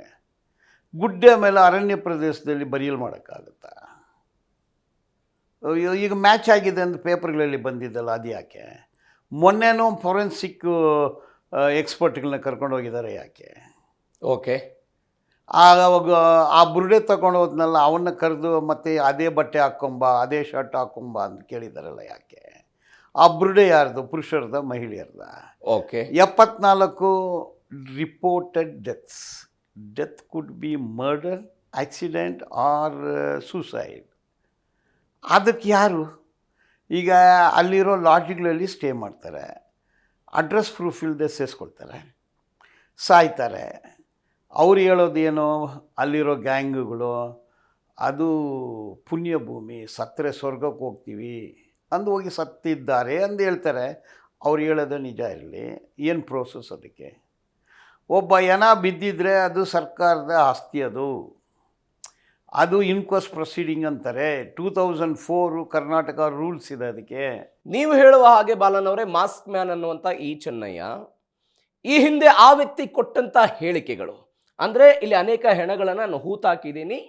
ಗುಡ್ಡೆ ಮೇಲೆ ಅರಣ್ಯ ಪ್ರದೇಶದಲ್ಲಿ ಬರಿಯಲ್ ಮಾಡೋಕ್ಕಾಗುತ್ತಾ? ಈಗ ಮ್ಯಾಚ್ ಆಗಿದೆ ಅಂತ ಪೇಪರ್ಗಳಲ್ಲಿ ಬಂದಿದ್ದಲ್ಲ, ಅದು ಯಾಕೆ? ಮೊನ್ನೆನೂ ಫೊರೆನ್ಸಿಕ್ ಎಕ್ಸ್ಪರ್ಟ್ಗಳನ್ನ ಕರ್ಕೊಂಡು ಹೋಗಿದ್ದಾರೆ, ಯಾಕೆ? ಓಕೆ. ಆವಾಗ ಆ ಬುರುಡೆ ತಗೊಂಡು ಹೋದ್ನಲ್ಲ, ಅವನ್ನ ಕರೆದು ಮತ್ತೆ ಅದೇ ಬಟ್ಟೆ ಹಾಕ್ಕೊಂಬ, ಅದೇ ಶರ್ಟ್ ಹಾಕ್ಕೊಂಬ ಅಂತ ಕೇಳಿದಾರಲ್ಲ, ಯಾಕೆ? ಆ ಬುರುಡೆ ಯಾರ್ದು? ಪುರುಷರದ, ಮಹಿಳೆಯರ್ದ? Okay. 74 reported deaths. Death could be murder, accident or suicide. ಅದಕ್ಕೆ ಯಾರು? ಈಗ ಅಲ್ಲಿರೋ ಲಾಡ್ಜ್ಗಳಲ್ಲಿ ಸ್ಟೇ ಮಾಡ್ತಾರೆ, ಅಡ್ರೆಸ್ ಪ್ರೂಫ್ ಇಲ್ಲದೆ ಸೇರಿಸ್ಕೊಳ್ತಾರೆ, ಸಾಯ್ತಾರೆ. ಅವ್ರು ಹೇಳೋದೇನೋ ಅಲ್ಲಿರೋ ಗ್ಯಾಂಗುಗಳು ಅದು ಪುಣ್ಯ ಭೂಮಿ, ಸತ್ತರೆ ಸ್ವರ್ಗಕ್ಕೆ ಹೋಗ್ತೀವಿ ಅಂದು ಹೋಗಿ ಸತ್ತಿದ್ದಾರೆ ಅಂದು ಹೇಳ್ತಾರೆ. ಅವ್ರು ಹೇಳೋದು ನಿಜ ಇರಲಿ, ಏನು ಪ್ರೋಸೆಸ್ ಅದಕ್ಕೆ? ಒಬ್ಬ ಹೆಣ ಬಿದ್ದಿದ್ರೆ ಅದು ಸರ್ಕಾರದ ಆಸ್ತಿ, ಅದು ಇನ್ಕ್ವೆಸ್ಟ್ ಪ್ರೊಸೀಡಿಂಗ್ ಅಂತಾರೆ. 2004 ಕರ್ನಾಟಕ ರೂಲ್ಸ್ ಇದೆ ಅದಕ್ಕೆ. ನೀವು ಹೇಳುವ ಹಾಗೆ ಬಾಲನವರೇ, ಮಾಸ್ಕ್ ಮ್ಯಾನ್ ಅನ್ನುವಂಥ ಈ ಚೆನ್ನಯ್ಯ ಈ ಹಿಂದೆ ಆ ವ್ಯಕ್ತಿ ಕೊಟ್ಟಂತ ಹೇಳಿಕೆಗಳು, ಅಂದ್ರೆ ಇಲ್ಲಿ ಅನೇಕ ಹೆಣಗಳನ್ನು ನಾನು ಹೂತಾಕಿದ್ದೀನಿ,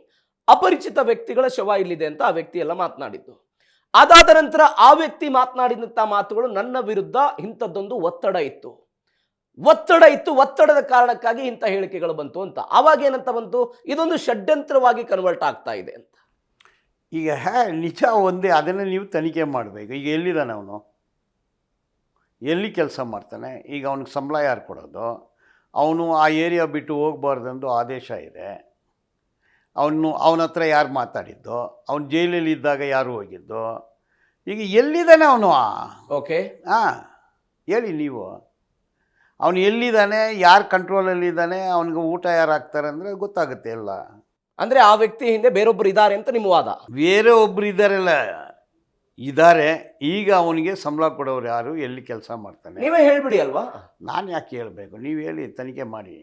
ಅಪರಿಚಿತ ವ್ಯಕ್ತಿಗಳ ಶವ ಇಲ್ಲಿದೆ ಅಂತ ಆ ವ್ಯಕ್ತಿ ಎಲ್ಲ ಮಾತನಾಡಿದ್ದು. ಅದಾದ ನಂತರ ಆ ವ್ಯಕ್ತಿ ಮಾತನಾಡಿದಂಥ ಮಾತುಗಳು ನನ್ನ ವಿರುದ್ಧ ಇಂಥದ್ದೊಂದು ಒತ್ತಡ ಇತ್ತು, ಒತ್ತಡದ ಕಾರಣಕ್ಕಾಗಿ ಇಂಥ ಹೇಳಿಕೆಗಳು ಬಂತು ಅಂತ. ಆವಾಗ ಏನಂತ ಬಂತು? ಇದೊಂದು ಷಡ್ಯಂತ್ರವಾಗಿ ಕನ್ವರ್ಟ್ ಆಗ್ತಾ ಇದೆ ಅಂತ. ಈಗ ನಿಜ ಒಂದೇ, ಅದನ್ನು ನೀವು ತನಿಖೆ ಮಾಡಬೇಕು. ಈಗ ಎಲ್ಲಿದ್ದಾನೆ ಅವನು? ಎಲ್ಲಿ ಕೆಲಸ ಮಾಡ್ತಾನೆ? ಈಗ ಅವನಿಗೆ ಸಂಬಳ ಯಾರು ಕೊಡೋದು? ಅವನು ಆ ಏರಿಯಾ ಬಿಟ್ಟು ಹೋಗಬಾರ್ದಂದು ಆದೇಶ ಇದೆ. ಅವನ ಹತ್ರ ಯಾರು ಮಾತಾಡಿದ್ದು? ಅವನು ಜೈಲಲ್ಲಿ ಇದ್ದಾಗ ಯಾರು ಹೋಗಿದ್ದು? ಈಗ ಎಲ್ಲಿದ್ದಾನೆ ಅವನು? ಓಕೆ, ಹೇಳಿ ನೀವು. ಅವನು ಎಲ್ಲಿದ್ದಾನೆ, ಯಾರು ಕಂಟ್ರೋಲಲ್ಲಿದ್ದಾನೆ, ಅವನಿಗೆ ಊಟ ಯಾರು ಹಾಕ್ತಾರೆ ಅಂದರೆ ಗೊತ್ತಾಗುತ್ತೆ ಎಲ್ಲ. ಅಂದ್ರೆ ಆ ವ್ಯಕ್ತಿ ಹಿಂದೆ ಬೇರೊಬ್ಬರು ಇದ್ದಾರೆ ಅಂತ ನಿಮ್ಮ ವಾದ? ಬೇರೆ ಒಬ್ಬರು ಇದ್ದಾರೆ. ಈಗ ಅವನಿಗೆ ಸಂಬಳ ಕೊಡೋರು ಯಾರು, ಎಲ್ಲಿ ಕೆಲಸ ಮಾಡ್ತಾನೆ? ನೀವೇ ಹೇಳ್ಬಿಡಿ ಅಲ್ವಾ? ನಾನು ಯಾಕೆ ಹೇಳಬೇಕು? ನೀವು ಹೇಳಿ, ತನಿಖೆ ಮಾಡಿ.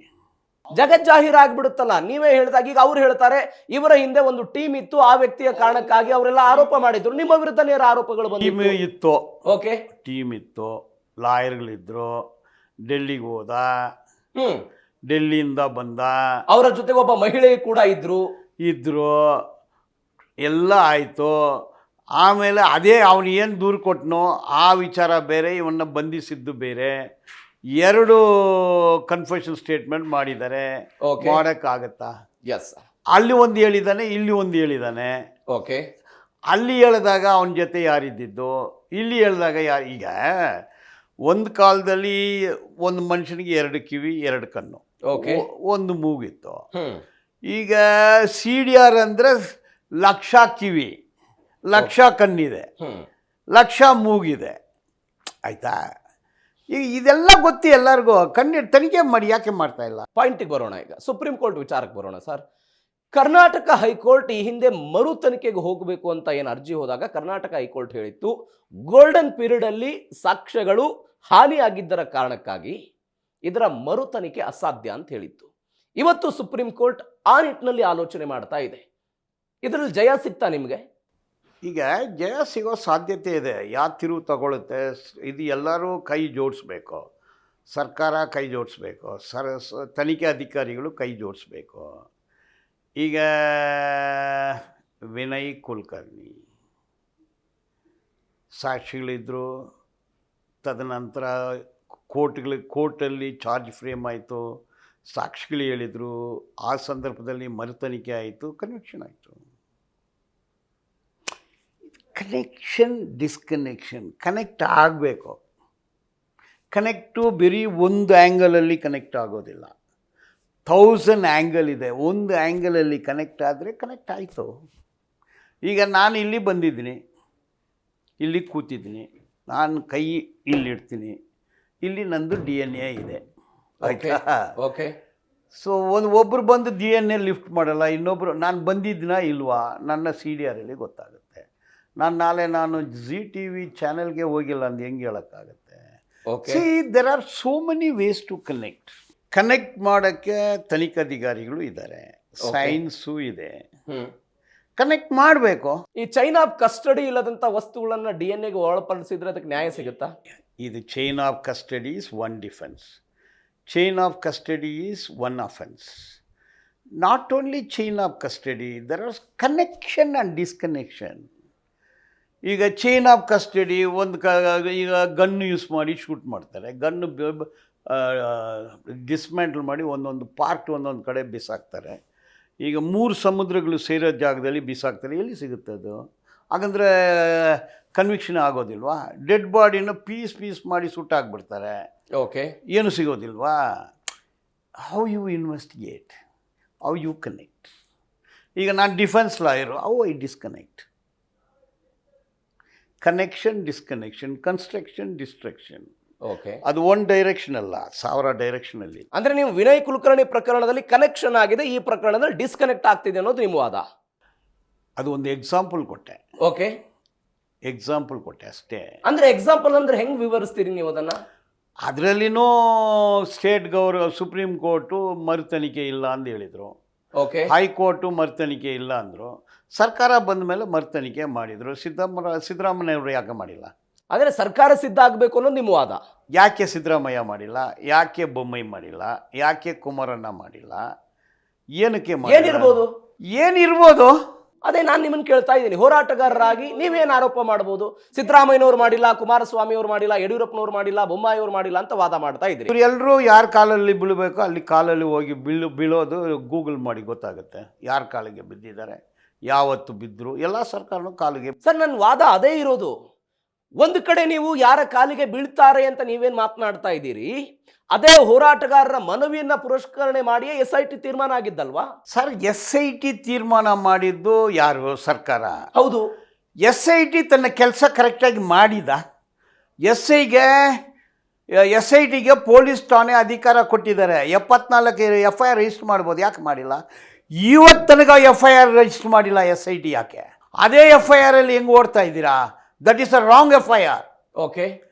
ಜಗಜ್ಜಾಹೀರಾಗ್ಬಿಡುತ್ತಲ್ಲ, ನೀವೇ ಹೇಳಿದಾಗ. ಈಗ ಅವ್ರು ಹೇಳ್ತಾರೆ ಇವರ ಹಿಂದೆ ಒಂದು ಟೀಮ್ ಇತ್ತು, ಆ ವ್ಯಕ್ತಿಯ ಕಾರಣಕ್ಕಾಗಿ ಅವರೆಲ್ಲ ಆರೋಪ ಮಾಡಿದ್ರು. ನಿಮ್ಮ ವಿರುದ್ಧ ನೇರ ಆರೋಪಗಳು ಟೀಮ್ ಬಂದಿತ್ತು. ಇತ್ತು. ಓಕೆ, ಟೀಮ್ ಇತ್ತು, ಲಾಯರ್ಗಳಿದ್ರು, ಡೆಲ್ಲಿಗೆ ಹೋದ, ಡೆಲ್ಲಿಯಿಂದ ಬಂದ, ಅವರ ಜೊತೆಗೆ ಒಬ್ಬ ಮಹಿಳೆ ಕೂಡ ಇದ್ರು, ಎಲ್ಲ ಆಯಿತು. ಆಮೇಲೆ ಅದೇ ಅವನು ಏನು ದೂರು ಕೊಟ್ಟನೋ ಆ ವಿಚಾರ ಬೇರೆ, ಇವನ್ನ ಬಂಧಿಸಿದ್ದು ಬೇರೆ. 2 ಕನ್ಫೆಷನ್ ಸ್ಟೇಟ್ಮೆಂಟ್ ಮಾಡಿದ್ದಾರೆ. ಮಾಡೋಕ್ಕಾಗತ್ತಾ? ಎಸ್. ಅಲ್ಲಿ ಒಂದು ಹೇಳಿದ್ದಾನೆ, ಇಲ್ಲಿ ಒಂದು ಹೇಳಿದ್ದಾನೆ. ಓಕೆ, ಅಲ್ಲಿ ಹೇಳಿದಾಗ ಅವನ ಜೊತೆ ಯಾರಿದ್ದಿದ್ದು, ಇಲ್ಲಿ ಹೇಳಿದಾಗ ಯಾರು? ಈಗ ಒಂದು ಕಾಲದಲ್ಲಿ ಒಂದು ಮನುಷ್ಯನಿಗೆ 2 ಕಿವಿ, 2 ಕಣ್ಣು, ಒಂದು ಮೂಗಿತ್ತು. ಈಗ CDR ಅಂದರೆ 1,00,000 ಕಿವಿ, 1,00,000 ಕಣ್ಣಿದೆ, 1,00,000 ಮೂಗಿದೆ, ಆಯಿತಾ? ಈಗ ಇದೆಲ್ಲ ಗೊತ್ತಿ ಎಲ್ಲರಿಗೂ. ತನಿಖೆ ಮಾಡಿ, ಯಾಕೆ ಮಾಡ್ತಾ ಇಲ್ಲ? ಪಾಯಿಂಟಿಗೆ ಬರೋಣ. ಈಗ ಸುಪ್ರೀಂ ಕೋರ್ಟ್ ವಿಚಾರಕ್ಕೆ ಬರೋಣ ಸರ್. ಕರ್ನಾಟಕ ಹೈಕೋರ್ಟ್ ಈ ಹಿಂದೆ ಮರು ತನಿಖೆಗೆ ಹೋಗಬೇಕು ಅಂತ ಏನು ಅರ್ಜಿ ಹೋದಾಗ ಕರ್ನಾಟಕ ಹೈಕೋರ್ಟ್ ಹೇಳಿತ್ತು, ಗೋಲ್ಡನ್ ಪೀರಿಯಡ್ ಅಲ್ಲಿ ಸಾಕ್ಷ್ಯಗಳು ಹಾನಿಯಾಗಿದ್ದರ ಕಾರಣಕ್ಕಾಗಿ ಇದರ ಮರು ತನಿಖೆ ಅಸಾಧ್ಯ ಅಂತ ಹೇಳಿತ್ತು. ಇವತ್ತು ಸುಪ್ರೀಂ ಕೋರ್ಟ್ ಆ ನಿಟ್ಟಿನಲ್ಲಿ ಆಲೋಚನೆ ಮಾಡ್ತಾ ಇದೆ. ಇದರಲ್ಲಿ ಜಯ ಸಿಗ್ತಾ ನಿಮಗೆ? ಈಗ ಜಯ ಸಿಗೋ ಸಾಧ್ಯತೆ ಇದೆ. ಯಾವ ತಿರುವು ತಗೊಳುತ್ತೆ ಇದು ಎಲ್ಲರೂ ಕೈ ಜೋಡಿಸ್ಬೇಕು. ಸರ್ಕಾರ ಕೈ ಜೋಡಿಸ್ಬೇಕು, ತನಿಖೆ ಅಧಿಕಾರಿಗಳು ಕೈ ಜೋಡಿಸ್ಬೇಕು. ಈಗ ವಿನಯ್ ಕುಲಕರ್ಣಿ ಸಾಕ್ಷಿಗಳಿದ್ದರು, ತದನಂತರ ಕೋರ್ಟಲ್ಲಿ ಚಾರ್ಜ್ ಫ್ರೇಮ್ ಆಯಿತು, ಸಾಕ್ಷಿಗಳು ಹೇಳಿದರು, ಆ ಸಂದರ್ಭದಲ್ಲಿ ಮರು ತನಿಖೆ ಆಯಿತು, ಕನ್ವಿಕ್ಷನ್ ಆಯಿತು. ಕನೆಕ್ಷನ್ ಡಿಸ್ಕನೆಕ್ಷನ್ ಕನೆಕ್ಟ್ ಆಗಬೇಕು. ಕನೆಕ್ಟು ಬರೀ ಒಂದು ಆ್ಯಂಗಲಲ್ಲಿ ಕನೆಕ್ಟ್ ಆಗೋದಿಲ್ಲ, 1000 ಆ್ಯಂಗಲ್ ಇದೆ. ಒಂದು ಆ್ಯಂಗಲಲ್ಲಿ ಕನೆಕ್ಟ್ ಆದರೆ ಕನೆಕ್ಟ್ ಆಯಿತು. ಈಗ ನಾನು ಇಲ್ಲಿ ಬಂದಿದ್ದೀನಿ, ಇಲ್ಲಿ ಕೂತಿದ್ದೀನಿ, ನಾನು ಕೈ ಇಲ್ಲಿಡ್ತೀನಿ, ಇಲ್ಲಿ ನಂದು DNA ಇದೆ, ಆಯ್ತಾ? ಓಕೆ. ಸೊ ಒಬ್ಬರು ಬಂದು DNA ಲಿಫ್ಟ್ ಮಾಡಲ್ಲ, ಇನ್ನೊಬ್ಬರು ನಾನು ಬಂದಿದ್ದೀನಾ ಇಲ್ವಾ ನನ್ನ CDR ಗೊತ್ತಾಗುತ್ತೆ. ನಾನು ZTV ಚಾನೆಲ್ಗೆ ಹೋಗಿಲ್ಲ ಅಂತ ಹೆಂಗೆ ಹೇಳೋಕ್ಕಾಗುತ್ತೆ? See there are so many ways to connect ಮಾಡೋಕ್ಕೆ ತನಿಖಾಧಿಕಾರಿಗಳು ಇದ್ದಾರೆ, ಸೈನ್ಸು ಇದೆ, ಕನೆಕ್ಟ್ ಮಾಡಬೇಕು. ಈ ಚೈನ್ ಆಫ್ ಕಸ್ಟಡಿ ಇಲ್ಲದಂತ ವಸ್ತುಗಳನ್ನ DNA ಒಳಪಡಿಸಿದ್ರೆ ಅದಕ್ಕೆ ನ್ಯಾಯ ಸಿಗುತ್ತಾ? ಇದು chain of custody is one defence, chain of custody is one offence. Not only chain of custody, there are connection and disconnection. ಈಗ ಚೈನ್ ಆಫ್ ಕಸ್ಟಡಿ ಈಗ ಗನ್ ಯೂಸ್ ಮಾಡಿ shoot ಮಾಡ್ತಾರೆ, gun dismantle ಮಾಡಿ ಒಂದೊಂದು ಪಾರ್ಟ್ ಒಂದೊಂದು ಕಡೆ ಬಿಸಾಕ್ತಾರೆ. ಈಗ 3 ಸಮುದ್ರಗಳು ಸೇರೋ ಜಾಗದಲ್ಲಿ ಬಿಸಾಕ್ತಾರೆ, ಎಲ್ಲಿ ಸಿಗುತ್ತೆ ಅದು? ಹಾಗಂದರೆ ಕನ್ವಿಕ್ಷನ್ ಆಗೋದಿಲ್ವಾ? ಡೆಡ್ ಬಾಡಿನ ಪೀಸ್ ಮಾಡಿ ಸುಟ್ಟಾಕ್ಬಿಡ್ತಾರೆ, ಓಕೆ, ಏನು ಸಿಗೋದಿಲ್ವಾ? How you investigate, how you connect? ಈಗ ನಾನು defence lawyer, how I disconnect? Connection, disconnection, construction, destruction. Okay, ಅದು ಒನ್ ಡೈರೆಕ್ಷನ್ ಅಲ್ಲ, 1000 ಡೈರೆಕ್ಷನಲ್ಲಿ. ಅಂದ್ರೆ ನೀವು ವಿನಯ್ ಕುಲಕರ್ಣಿ ಪ್ರಕರಣದಲ್ಲಿ ಕನೆಕ್ಷನ್ ಆಗಿದೆ, ಈ ಪ್ರಕರಣದಲ್ಲಿ ಡಿಸ್ಕನೆಕ್ಟ್ ಆಗ್ತಿದೆ ಅನ್ನೋದು ನಿಮ್ಮ ವಾದ? ಅದು ಒಂದು ಎಕ್ಸಾಂಪಲ್ ಕೊಟ್ಟೆ. ಓಕೆ, ಎಕ್ಸಾಂಪಲ್ ಕೊಟ್ಟೆ ಅಷ್ಟೇ. ಅಂದ್ರೆ ಎಕ್ಸಾಂಪಲ್ ಅಂದ್ರೆ ಹೆಂಗ್ ವಿವರಿಸ್ತೀರಿ ನೀವು ಅದನ್ನ? ಅದರಲ್ಲಿನೂ ಸುಪ್ರೀಂ ಕೋರ್ಟು ಮರುತನಿಕೆ ಇಲ್ಲ ಅಂತ ಹೇಳಿದರು, ಓಕೆ, ಹೈಕೋರ್ಟು ಮರುತನಿಕೆ ಇಲ್ಲ ಅಂದರು, ಸರ್ಕಾರ ಬಂದ ಮೇಲೆ ಮರುತನಿಕೆ ಮಾಡಿದರು. ಸಿದ್ದರಾಮಯ್ಯವರು ಯಾಕೆ ಮಾಡಿಲ್ಲ? ಆದರೆ ಸರ್ಕಾರ ಸಿದ್ಧ ಆಗಬೇಕು ಅನ್ನೋದು ನಿಮ್ಮ ವಾದ. ಯಾಕೆ ಸಿದ್ದರಾಮಯ್ಯ ಮಾಡಿಲ್ಲ? ಯಾಕೆ ಬೊಮ್ಮಾಯಿ ಮಾಡಿಲ್ಲ? ಯಾಕೆ ಕುಮಾರಣ್ಣ ಮಾಡಿಲ್ಲ? ಏನಕ್ಕೆ ಏನಿರ್ಬೋದು? ಅದೇ ನಾನು ನಿಮ್ಮನ್ನು ಕೇಳ್ತಾ ಇದ್ದೀನಿ, ಹೋರಾಟಗಾರರಾಗಿ ನೀವೇನು ಆರೋಪ ಮಾಡ್ಬೋದು? ಸಿದ್ದರಾಮಯ್ಯನವ್ರು ಮಾಡಿಲ್ಲ, ಕುಮಾರಸ್ವಾಮಿ ಅವರು ಮಾಡಿಲ್ಲ, ಯಡಿಯೂರಪ್ಪನವ್ರು ಮಾಡಿಲ್ಲ, ಬೊಮ್ಮಾಯಿ ಅವರು ಮಾಡಿಲ್ಲ ಅಂತ ವಾದ ಮಾಡ್ತಾ ಇದ್ರಿ. ಇವರು ಎಲ್ಲರೂ ಯಾರ ಕಾಲಲ್ಲಿ ಬೀಳಬೇಕೋ ಅಲ್ಲಿ ಕಾಲಲ್ಲಿ ಹೋಗಿ ಬೀಳೋದು ಗೂಗಲ್ ಮಾಡಿ ಗೊತ್ತಾಗುತ್ತೆ, ಯಾರ ಕಾಲಿಗೆ ಬಿದ್ದಿದ್ದಾರೆ, ಯಾವತ್ತು ಬಿದ್ದರು, ಎಲ್ಲ ಸರ್ಕಾರನೂ ಕಾಲಿಗೆ. ಸರ್, ನನ್ನ ವಾದ ಅದೇ ಇರೋದು. ಒಂದು ಕಡೆ ನೀವು ಯಾರ ಕಾಲಿಗೆ ಬೀಳ್ತಾರೆ ಅಂತ ನೀವೇನು ಮಾತನಾಡ್ತಾ ಇದ್ದೀರಿ, ಅದೇ ಹೋರಾಟಗಾರರ ಮನವಿಯನ್ನ ಪುರಸ್ಕರಣೆ ಮಾಡಿಯೇ SIT ತೀರ್ಮಾನ ಆಗಿದ್ದಲ್ವಾ? ಸರ್, SIT ತೀರ್ಮಾನ ಮಾಡಿದ್ದು ಯಾರು? ಸರ್ಕಾರ. ಹೌದು. SIT ತನ್ನ ಕೆಲಸ ಕರೆಕ್ಟಾಗಿ ಮಾಡಿದ? SITಗೆ ಪೊಲೀಸ್ ಠಾಣೆ ಅಧಿಕಾರ ಕೊಟ್ಟಿದ್ದಾರೆ, 74 FIR ರಿಜಿಸ್ಟರ್ ಮಾಡ್ಬೋದು, ಯಾಕೆ ಮಾಡಿಲ್ಲ? ಇವತ್ತು ತನಕ FIR ರಿಜಿಸ್ಟರ್ ಮಾಡಿಲ್ಲ SIT, ಯಾಕೆ? ಅದೇ FIR ಅಲ್ಲಿ ಹೆಂಗೆ ಓಡ್ತಾ ಇದ್ದೀರಾ? That is a wrong FIR. Okay,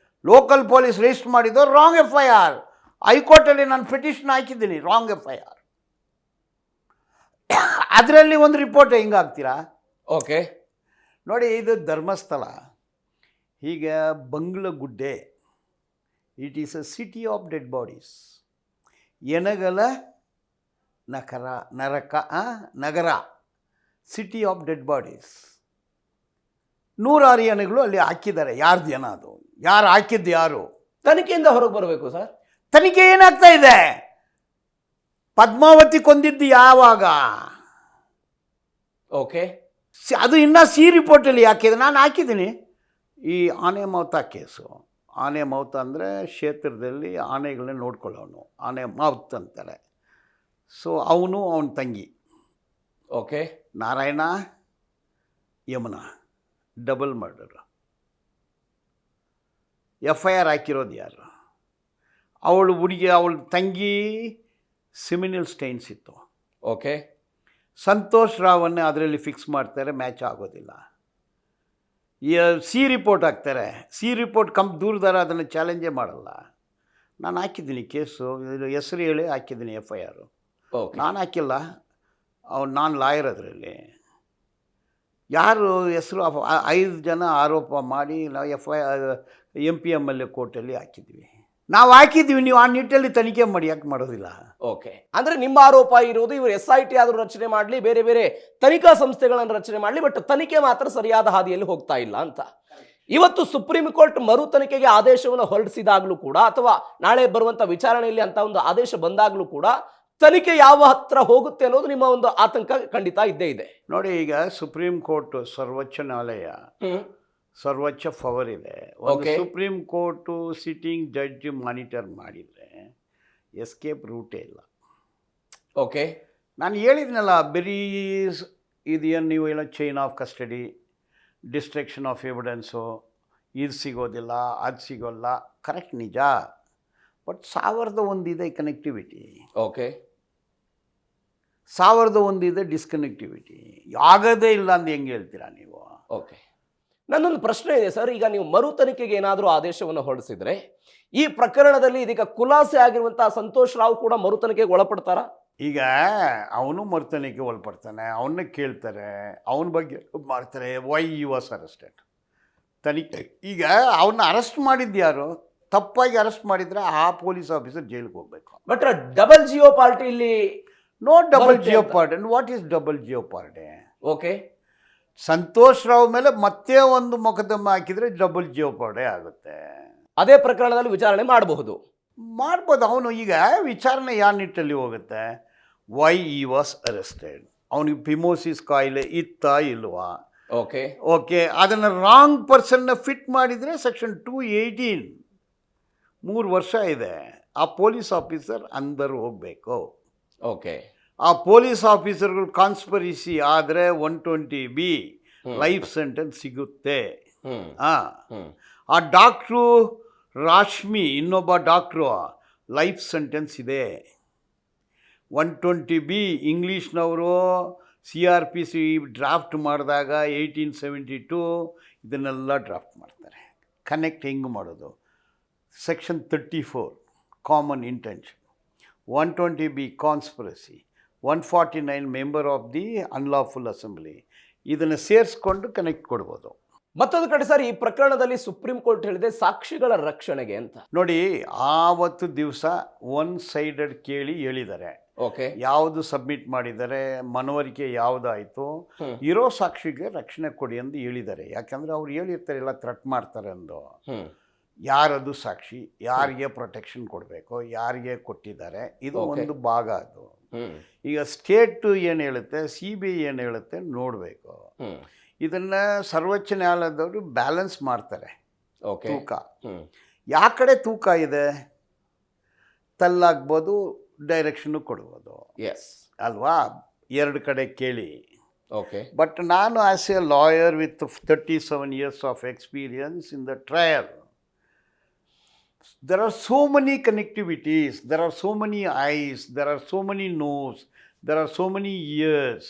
local police register ಮಾಡಿದ್ದು ರಾಂಗ್ FIR. ಹೈಕೋರ್ಟಲ್ಲಿ ನಾನು ಪಿಟಿಷನ್ ಹಾಕಿದ್ದೀನಿ, ರಾಂಗ್ FIR. ಅದರಲ್ಲಿ ಒಂದು ರಿಪೋರ್ಟ್ ಹೆಂಗೆ ಹಾಕ್ತೀರಾ? ಓಕೆ, ನೋಡಿ, ಇದು ಧರ್ಮಸ್ಥಳ, ಈಗ Banglagudde, it is a city of dead bodies. ಎನಗಲ ನಗರ, ಸಿಟಿ ಆಫ್ ಡೆಡ್ ಬಾಡೀಸ್. 106 ಜನಗಳು ಅಲ್ಲಿ ಹಾಕಿದ್ದಾರೆ. ಯಾರ್ದು ಜನ ಅದು? ಯಾರು ಹಾಕಿದ್ದು? ಯಾರು? ತನಿಖೆಯಿಂದ ಹೊರಗೆ ಬರಬೇಕು ಸರ್. ತನಿಖೆ ಏನಾಗ್ತಾ ಇದೆ? ಪದ್ಮಾವತಿ ಕೊಂದಿದ್ದು ಯಾವಾಗ? ಓಕೆ, ಅದು ಇನ್ನೂ ರಿಪೋರ್ಟಲ್ಲಿ ಹಾಕಿದೆ, ನಾನು ಹಾಕಿದ್ದೀನಿ. ಈ ಆನೆ ಮಾವುತ ಕೇಸು, ಆನೆ ಮಾವುತ ಅಂದರೆ ಕ್ಷೇತ್ರದಲ್ಲಿ ಆನೆಗಳನ್ನ ನೋಡ್ಕೊಳ್ಳೋನು, ಆನೆ ಮಾವುತ್ ಅಂತಾರೆ. ಸೊ ಅವನು ಅವನ ತಂಗಿ, okay, Narayana Yamuna, double murder. FIR ಹಾಕಿರೋದು ಯಾರು? ಅವಳು ತಂಗಿ ಸಿಮಿನಲ್ ಸ್ಟೈನ್ಸ್ ಇತ್ತು. ಓಕೆ, ಸಂತೋಷ್ ರಾವನ್ನೇ ಅದರಲ್ಲಿ ಫಿಕ್ಸ್ ಮಾಡ್ತಾರೆ, ಮ್ಯಾಚ್ ಆಗೋದಿಲ್ಲ. ರಿಪೋರ್ಟ್ ಹಾಕ್ತಾರೆ, ರಿಪೋರ್ಟ್ ದೂರದಾರ ಅದನ್ನು ಚಾಲೆಂಜೇ ಮಾಡಲ್ಲ. ನಾನು ಹಾಕಿದ್ದೀನಿ ಕೇಸು, ಹೆಸರು ಹೇಳಿ ಹಾಕಿದ್ದೀನಿ FIR. ನಾನು ಹಾಕಿಲ್ಲ, ನಾನು ಲಾಯರ್. ಅದರಲ್ಲಿ ಯಾರು ಹೆಸರು 5 ಜನ ಆರೋಪ ಮಾಡಿ ನಾವು FIR MPMLA ಕೋರ್ಟಲ್ಲಿ ಹಾಕಿದ್ವಿ. ನಾವು ಹಾಕಿದ್ವಿ, ನೀವು ಆ ನಿಟ್ಟಲ್ಲಿ ತನಿಖೆ ಮಾಡಿ, ಯಾಕೆ ಮಾಡೋದಿಲ್ಲ? ಓಕೆ, ಅಂದರೆ ನಿಮ್ಮ ಆರೋಪ ಇರೋದು ಇವರು SIT ಆದರೂ ರಚನೆ ಮಾಡಲಿ, ಬೇರೆ ಬೇರೆ ತನಿಖಾ ಸಂಸ್ಥೆಗಳನ್ನು ರಚನೆ ಮಾಡಲಿ, ಬಟ್ ತನಿಖೆ ಮಾತ್ರ ಸರಿಯಾದ ಹಾದಿಯಲ್ಲಿ ಹೋಗ್ತಾ ಇಲ್ಲ ಅಂತ. ಇವತ್ತು ಸುಪ್ರೀಂ ಕೋರ್ಟ್ ಮರು ತನಿಖೆಗೆ ಆದೇಶವನ್ನು ಹೊರಡಿಸಿದಾಗಲೂ ಕೂಡ, ಅಥವಾ ನಾಳೆ ಬರುವಂಥ ವಿಚಾರಣೆಯಲ್ಲಿ ಅಂತ ಒಂದು ಆದೇಶ ಬಂದಾಗಲೂ ಕೂಡ ತನಿಖೆ ಯಾವ ಹತ್ರ ಹೋಗುತ್ತೆ ಅನ್ನೋದು ನಿಮ್ಮ ಒಂದು ಆತಂಕ ಖಂಡಿತ ಇದ್ದೇ ಇದೆ. ನೋಡಿ, ಈಗ ಸುಪ್ರೀಂ ಕೋರ್ಟ್, ಸರ್ವೋಚ್ಚ ನ್ಯಾಯಾಲಯ ಸರ್ವೋಚ್ಚ ಪವರ್ ಇದೆ. ಒಂದು Okay. Supreme court sitting judge monitor ಮಾಡಿದರೆ ಎಸ್ಕೇಪ್ ರೂಟೇ ಇಲ್ಲ. ಓಕೆ. ನಾನು ಹೇಳಿದ್ನಲ್ಲ, ಬರೀ ಇದೇನು ನೀವು ಹೇಳೋ chain of custody, destruction of evidence, ಇದು ಸಿಗೋದಿಲ್ಲ, ಅದು ಸಿಗೋಲ್ಲ, ಕರೆಕ್ಟ್ ನಿಜ. ಬಟ್ 1001 ಇದೆ ಕನೆಕ್ಟಿವಿಟಿ, ಓಕೆ. 1001 ಇದೆ ಡಿಸ್ಕನೆಕ್ಟಿವಿಟಿ. ಆಗೋದೇ ಇಲ್ಲ ಅಂತ ಹೆಂಗೆ ಹೇಳ್ತೀರಾ ನೀವು? ಓಕೆ. ನನ್ನೊಂದು ಪ್ರಶ್ನೆ ಇದೆ ಸರ್. ಈಗ ನೀವು ಮರು ತನಿಖೆಗೆ ಏನಾದರೂ ಆದೇಶವನ್ನು ಹೊರಡಿಸಿದ್ರೆ ಈ ಪ್ರಕರಣದಲ್ಲಿ ಇದೀಗ ಖುಲಾಸೆ ಆಗಿರುವಂತಹ ಸಂತೋಷ್ ರಾವ್ ಕೂಡ ಮರು ತನಿಖೆಗೆ ಒಳಪಡ್ತಾರಾ? ಈಗ ಅವನು ಮರ್ತನಿಕೆ ಒಳಪಡ್ತಾನೆ, ಅವನ್ನ ಕೇಳ್ತಾರೆ, ಅವನ ಬಗ್ಗೆ ಮಾಡ್ತಾರೆ. ವೈ ಯು ವಾಸ್ ಅರೆಸ್ಟೆಡ್ ತನಿಖೆ. ಈಗ ಅವನ್ನ ಅರೆಸ್ಟ್ ಮಾಡಿದ್ಯಾರು? ತಪ್ಪಾಗಿ ಅರೆಸ್ಟ್ ಮಾಡಿದರೆ ಆ ಪೊಲೀಸ್ ಆಫೀಸರ್ ಜೈಲಿಗೆ ಹೋಗ್ಬೇಕು. ಬಟ್ ಡಬಲ್ ಜಿಯೋ ಪಾರ್ಟಿ ಇಲ್ಲಿ no double jeopardy. What is double jeopardy? Okay. Santosh Rao ಮೇಲೆ ಮತ್ತೆ ಒಂದು ಮೊಕದ್ದಮೆ ಹಾಕಿದರೆ ಡಬಲ್ ಜಿಯೋ ಪಾರ್ಟಿ ಆಗುತ್ತೆ. ಅದೇ ಪ್ರಕರಣದಲ್ಲಿ ವಿಚಾರಣೆ ಮಾಡಬಹುದು. ಮಾಡ್ಬೋದು. ಅವನು ಈಗ ವಿಚಾರಣೆ ಯಾವ ನಿಟ್ಟಲ್ಲಿ ಹೋಗುತ್ತೆ? ವೈ ಈ ವಾಸ್ ಅರೆಸ್ಟೆಡ್, ಅವನಿಗೆ ಫಿಮೋಸಿಸ್ ಕಾಯಿಲೆ ಇತ್ತಾ ಇಲ್ವಾ? ಓಕೆ. ಓಕೆ, ಅದನ್ನು ರಾಂಗ್ ಪರ್ಸನ್ನ ಫಿಟ್ ಮಾಡಿದರೆ ಸೆಕ್ಷನ್ 218 3 ವರ್ಷ ಇದೆ. ಆ ಪೊಲೀಸ್ ಆಫೀಸರ್ ಅಂದರು ಹೋಗಬೇಕು. ಓಕೆ. ಆ ಪೊಲೀಸ್ ಆಫೀಸರ್ಗಳು ಕಾನ್ಸ್ಪರಿಸಿ ಆದರೆ 120B ಲೈಫ್ ಸೆಂಟೆನ್ಸ್ ಸಿಗುತ್ತೆ. ಆ ಡಾಕ್ಟ್ರು ರಾಶ್ಮಿ, ಇನ್ನೊಬ್ಬ ಡಾಕ್ಟ್ರು, ಲೈಫ್ ಸೆಂಟೆನ್ಸ್ ಇದೆ. 120B ಇಂಗ್ಲೀಷ್ನವರು CRPC ಡ್ರಾಫ್ಟ್ ಮಾಡಿದಾಗ 1872 ಇದನ್ನೆಲ್ಲ ಡ್ರಾಫ್ಟ್ ಮಾಡ್ತಾರೆ. ಕನೆಕ್ಟ್ ಹೆಂಗೆ ಮಾಡೋದು? Section 34 common intention, 120B conspiracy, 149 member of the unlawful assembly, ಇದನ್ನು ಸೇರಿಸ್ಕೊಂಡು ಕನೆಕ್ಟ್ ಕೊಡ್ಬೋದು. ಮತ್ತೊಂದು ಕಡೆ ಸರ್, ಈ ಪ್ರಕರಣದಲ್ಲಿ ಸುಪ್ರೀಂ ಕೋರ್ಟ್ ಹೇಳಿದೆ ಸಾಕ್ಷಿಗಳ ರಕ್ಷಣೆಗೆ ಅಂತ. ನೋಡಿ, ಆವತ್ತು ದಿವಸ ಒನ್ ಸೈಡೆಡ್ ಕೇಳಿ ಹೇಳಿದ್ದಾರೆ. ಓಕೆ. ಯಾವುದು ಸಬ್ಮಿಟ್ ಮಾಡಿದ್ದಾರೆ, ಮನವರಿಕೆ ಯಾವುದಾಯಿತು, ಇರೋ ಸಾಕ್ಷಿಗೆ ರಕ್ಷಣೆ ಕೊಡಿ ಎಂದು ಹೇಳಿದ್ದಾರೆ. ಯಾಕಂದರೆ ಅವ್ರು ಹೇಳಿರ್ತಾರೆ ಎಲ್ಲ ಥ್ರೆಟ್ ಮಾಡ್ತಾರೆ ಅಂದು. ಯಾರದು ಸಾಕ್ಷಿ, ಯಾರಿಗೆ ಪ್ರೊಟೆಕ್ಷನ್ ಕೊಡಬೇಕು, ಯಾರಿಗೆ ಕೊಟ್ಟಿದ್ದಾರೆ, ಇದು ಒಂದು ಭಾಗ. ಅದು ಈಗ ಸ್ಟೇಟು ಏನು ಹೇಳುತ್ತೆ, CBI ಏನು ಹೇಳುತ್ತೆ ನೋಡಬೇಕು. ಇದನ್ನು ಸರ್ವೋಚ್ಚ ನ್ಯಾಯಾಲಯದವರು ಬ್ಯಾಲೆನ್ಸ್ ಮಾಡ್ತಾರೆ. ತೂಕ ಯಾವ ಕಡೆ ತೂಕ ಇದೆ, ತಲ್ಲಾಗ್ಬೋದು, ಡೈರೆಕ್ಷನ್ನು ಕೊಡ್ಬೋದು. ಎಸ್ ಅಲ್ವಾ? ಎರಡು ಕಡೆ ಕೇಳಿ. ಓಕೆ. ಬಟ್ ನಾನು as A lawyer with 37 years of experience in the trial, there are so many connectivities, there are so many eyes, there are so many nose, there are so many ears.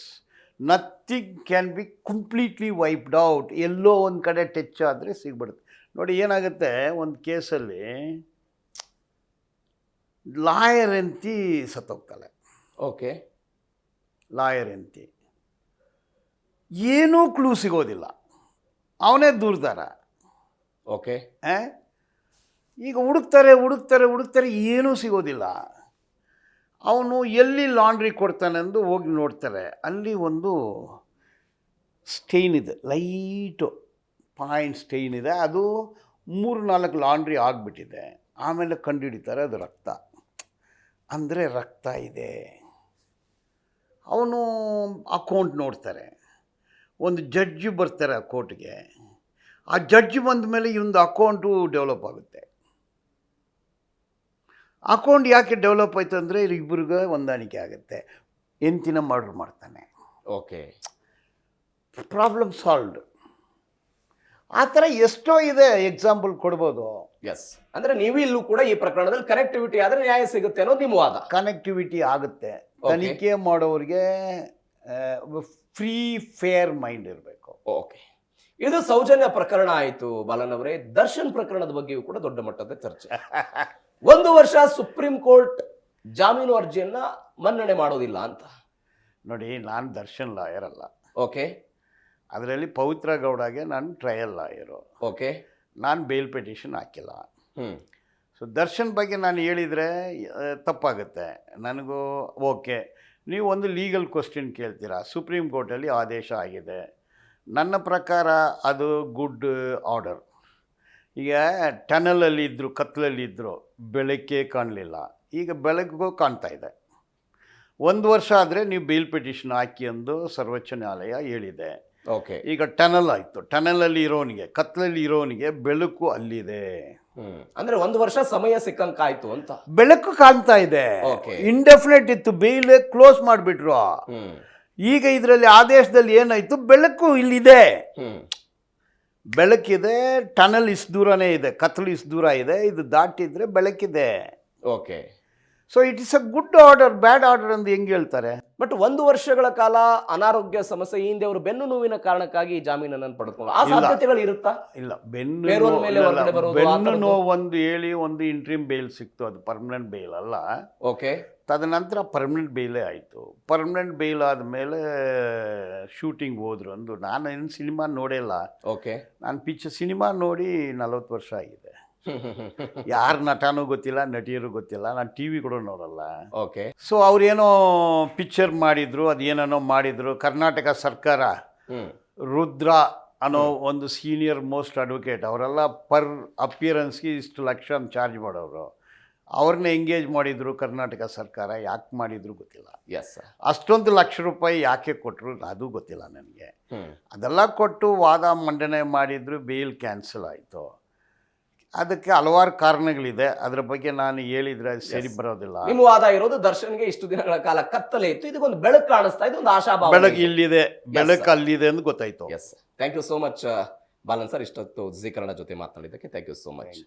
Nothing can be completely wiped out. ಎಲ್ಲೋ ಒಂದು ಕಡೆ touch ಆದರೆ ಸಿಗ್ಬಿಡುತ್ತೆ. ನೋಡಿ ಏನಾಗುತ್ತೆ, ಒಂದು ಕೇಸಲ್ಲಿ lawyer ಎಂತಿ ಸತ್ತೋಗ್ತಾಳೆ. Okay. Lawyer ಎಂತಿ ಏನೂ clue ಸಿಗೋದಿಲ್ಲ, ಅವನೇ ದೂರ್ದಾರ. ಓಕೆ. ಈಗ ಹುಡುಕ್ತಾರೆ, ಏನೂ ಸಿಗೋದಿಲ್ಲ. ಅವನು ಎಲ್ಲಿ ಲಾಂಡ್ರಿ ಕೊಡ್ತಾನೆಂದು ಹೋಗಿ ನೋಡ್ತಾರೆ. ಅಲ್ಲಿ ಒಂದು ಸ್ಟೈನ್ ಇದೆ, ಲೈಟು ಪಾಯಿಂಟ್ ಸ್ಟೈನ್ ಇದೆ. ಅದು 3-4 ಲಾಂಡ್ರಿ ಆಗಿಬಿಟ್ಟಿದೆ. ಆಮೇಲೆ ಕಂಡುಹಿಡಿತಾರೆ ಅದು ರಕ್ತ. ಅಂದರೆ ರಕ್ತ ಇದೆ. ಅವನು ಅಕೌಂಟ್ ನೋಡ್ತಾರೆ. ಒಂದು ಜಡ್ಜು ಬರ್ತಾರೆ ಆ ಕೋರ್ಟ್ಗೆ. ಆ ಜಡ್ಜ್ ಬಂದ ಮೇಲೆ ಇವೊಂದು ಅಕೌಂಟು ಡೆವಲಪ್ ಆಗುತ್ತೆ. ಅಕೌಂಟ್ ಯಾಕೆ ಡೆವಲಪ್ ಆಯಿತು ಅಂದರೆ ಇಬ್ಬರಿಗೆ ಹೊಂದಾಣಿಕೆ ಆಗುತ್ತೆ. ಎಂತಿನ ಮರ್ಡರ್ ಮಾಡ್ತಾನೆ. ಓಕೆ. Problem solved. ಆ ಥರ ಎಷ್ಟೋ ಇದೆ, ಎಕ್ಸಾಂಪಲ್ ಕೊಡ್ಬೋದು. ಎಸ್, ಅಂದರೆ ನೀವು ಇಲ್ಲೂ ಕೂಡ ಈ ಪ್ರಕರಣದಲ್ಲಿ ಕನೆಕ್ಟಿವಿಟಿ ಆದರೆ ನ್ಯಾಯ ಸಿಗುತ್ತೆ ಅನ್ನೋದು ನಿಮ್ಮ ವಾದ. ಕನೆಕ್ಟಿವಿಟಿ ಆಗುತ್ತೆ. ತನಿಖೆ ಮಾಡೋರಿಗೆ ಫ್ರೀ ಫೇರ್ ಮೈಂಡ್ ಇರಬೇಕು. ಓಕೆ. ಇದು ಸೌಜನ್ಯ ಪ್ರಕರಣ ಆಯಿತು. ಬಾಲನ್ ಅವರೇ, ದರ್ಶನ್ ಪ್ರಕರಣದ ಬಗ್ಗೆಯೂ ಕೂಡ ದೊಡ್ಡ ಮಟ್ಟದ ಚರ್ಚೆ. 1 ವರ್ಷ ಸುಪ್ರೀಂ ಕೋರ್ಟ್ ಜಾಮೀನು ಅರ್ಜಿಯನ್ನ ಮನ್ನಣೆ ಮಾಡೋದಿಲ್ಲ ಅಂತ. ನೋಡಿ, ನಾನು ದರ್ಶನ್ ಲಾಯರ್ ಅಲ್ಲ. ಓಕೆ. ಅದರಲ್ಲಿ ಪವಿತ್ರ ಗೌಡಗೆ ನಾನು ಟ್ರಯಲ್ ಲಾಯರು. ಓಕೆ. ನಾನು ಬೇಲ್ ಪಿಟಿಷನ್ ಹಾಕಿಲ್ಲ. ಸೊ ದರ್ಶನ್ ಬಗ್ಗೆ ನಾನು ಹೇಳಿದರೆ ತಪ್ಪಾಗುತ್ತೆ. ನನಗೂ ಓಕೆ, ನೀವು ಒಂದು ಲೀಗಲ್ ಕ್ವಶನ್ ಕೇಳ್ತೀರಾ. ಸುಪ್ರೀಂ ಕೋರ್ಟಲ್ಲಿ ಆದೇಶ ಆಗಿದೆ. ನನ್ನ ಪ್ರಕಾರ ಅದು ಗುಡ್ ಆರ್ಡರ್. ಈಗ ಟನಲಲ್ಲಿ ಇದ್ದರು, ಕತ್ತಲಲ್ಲಿದ್ದರು, ಬೆಳಗ್ಗೆ ಕಾಣಲಿಲ್ಲ. ಈಗ ಬೆಳಗ್ಗೂ ಕಾಣ್ತಾ ಇದೆ. 1 ವರ್ಷ ಆದರೆ ನೀವು ಬೇಲ್ ಪಿಟಿಷನ್ ಹಾಕಿ ಎಂದು ಸರ್ವೋಚ್ಚ ನ್ಯಾಯಾಲಯ ಹೇಳಿದೆ. ಓಕೆ. ಈಗ ಟನಲ್ ಆಯಿತು, ಟನಲಲ್ಲಿ ಇರೋನಿಗೆ, ಕತ್ಲಲ್ಲಿ ಇರೋನಿಗೆ ಬೆಳಕು ಅಲ್ಲಿದೆ. ಅಂದ್ರೆ 1 ವರ್ಷ ಸಮಯ ಸಿಕ್ಕಂಕಾಯ್ತು ಅಂತ. ಬೆಳಕು ಕಾಣ್ತಾ ಇದೆ. Okay. ಇಂಡೆಫಿನೆಟ್ ಇತ್ತು, ಬೇಲ್ ಕ್ಲೋಸ್ ಮಾಡಿಬಿಟ್ರು. ಈಗ ಇದರಲ್ಲಿ ಆದೇಶದಲ್ಲಿ ಏನಾಯ್ತು, ಬೆಳಕು ಇಲ್ಲಿದೆ, ಬೆಳಕಿದೆ, ಟನಲ್ ಇಷ್ಟು ದೂರನೇ ಇದೆ, ಕತ್ಲು ಇಷ್ಟು ದೂರ ಇದೆ, ಇದು ದಾಟಿದ್ರೆ ಬೆಳಕಿದೆ. Okay. So it is a good order, bad order ಅಂತ ಹೆಂಗೆ ಹೇಳ್ತಾರೆ? ಬಟ್ 1 ವರ್ಷಗಳ ಕಾಲ ಅನಾರೋಗ್ಯ ಸಮಸ್ಯೆ ಹಿಂದೆ ಅವರು ಬೆನ್ನು ನೋವಿನ ಕಾರಣಕ್ಕಾಗಿ ಈ ಜಾಮೀನನ್ನು ಪಡೆದುಕೊಂಡು ಆ ಸಾಧ್ಯತೆಗಳು ಇರುತ್ತಾ? ಇಲ್ಲ, Payroll ಮೇಲೆ ಹೊರಗಡೆ ಬರೋದು, ಆ ಬೆನ್ನು ಥರದ್ದು? ನೋವು ಒಂದು ಹೇಳಿ ಒಂದು ಇಂಟ್ರಿಮ್ ಬೇಲ್ ಸಿಕ್ತು, ಅದು ಪರ್ಮನೆಂಟ್ ಬೇಲ್ ಅಲ್ಲ. ಓಕೆ. ತದನಂತರ ಪರ್ಮನೆಂಟ್ ಬೇಲೇ ಆಯಿತು. ಪರ್ಮನೆಂಟ್ ಬೇಲ್ ಆದಮೇಲೆ ಶೂಟಿಂಗ್ ಹೋದ್ರು. ನಾನು ಏನು ಸಿನಿಮಾ ನೋಡಿಲ್ಲ. ಓಕೆ. ನಾನು ಸಿನಿಮಾ ನೋಡಿ 40 ವರ್ಷ ಆಗಿದೆ. ಯಾರು ನಟನೂ ಗೊತ್ತಿಲ್ಲ, ನಟಿಯರು ಗೊತ್ತಿಲ್ಲ, ನಾನು ಟಿ ವಿ ಕೂಡ ನೋಡಲ್ಲ. ಓಕೆ. ಸೊ ಅವ್ರೇನೋ ಪಿಕ್ಚರ್ ಮಾಡಿದ್ರು, ಅದೇನೇನೋ ಮಾಡಿದ್ರು. ಕರ್ನಾಟಕ ಸರ್ಕಾರ ರುದ್ರ ಅನ್ನೋ ಒಂದು ಸೀನಿಯರ್ ಮೋಸ್ಟ್ ಅಡ್ವೊಕೇಟ್, ಅವರೆಲ್ಲ ಪರ್ ಅಪಿಯರೆನ್ಸ್ಗೆ ಇಷ್ಟು ಲಕ್ಷ ಅಂತ ಚಾರ್ಜ್ ಮಾಡೋರು. ಅವ್ರನ್ನ ಎಂಗೇಜ್ ಮಾಡಿದ್ರು ಕರ್ನಾಟಕ ಸರ್ಕಾರ. ಯಾಕೆ ಮಾಡಿದ್ರು ಗೊತ್ತಿಲ್ಲ. ಎಸ್. ಅಷ್ಟೊಂದು ಲಕ್ಷ ರೂಪಾಯಿ ಯಾಕೆ ಕೊಟ್ಟರು ಅದು ಗೊತ್ತಿಲ್ಲ ನನಗೆ. ಅದೆಲ್ಲ ಕೊಟ್ಟು ವಾದ ಮಂಡನೆ ಮಾಡಿದ್ರು, ಬೇಲ್ ಕ್ಯಾನ್ಸಲ್ ಆಯಿತು. ಅದಕ್ಕೆ ಹಲವಾರು ಕಾರಣಗಳಿದೆ, ಅದರ ಬಗ್ಗೆ ನಾನು ಹೇಳಿದ್ರೆ ಸರಿ ಬರೋದಿಲ್ಲ. ನಿಮ್ಮ ವಾದ ಇರೋದು ದರ್ಶನ್ಗೆ ಇಷ್ಟು ದಿನಗಳ ಕಾಲ ಕತ್ತಲೆ ಇತ್ತು, ಇದಕ್ಕೊಂದು ಬೆಳಕು ಕಾಣಿಸ್ತಾ ಇದೆ, ಒಂದು ಆಶಾಭಾವ. ಬೆಳಕು ಇಲ್ಲಿದೆ, ಬೆಳಕು ಅಲ್ಲಿದೆ ಅಂತ ಗೊತ್ತಾಯ್ತು. Yes. Thank you so much Balan sir, ಇಷ್ಟೊತ್ತು ಜೀ ಕನ್ನಡ ಜೊತೆ ಮಾತನಾಡಿದ್ದಕ್ಕೆ thank you so much.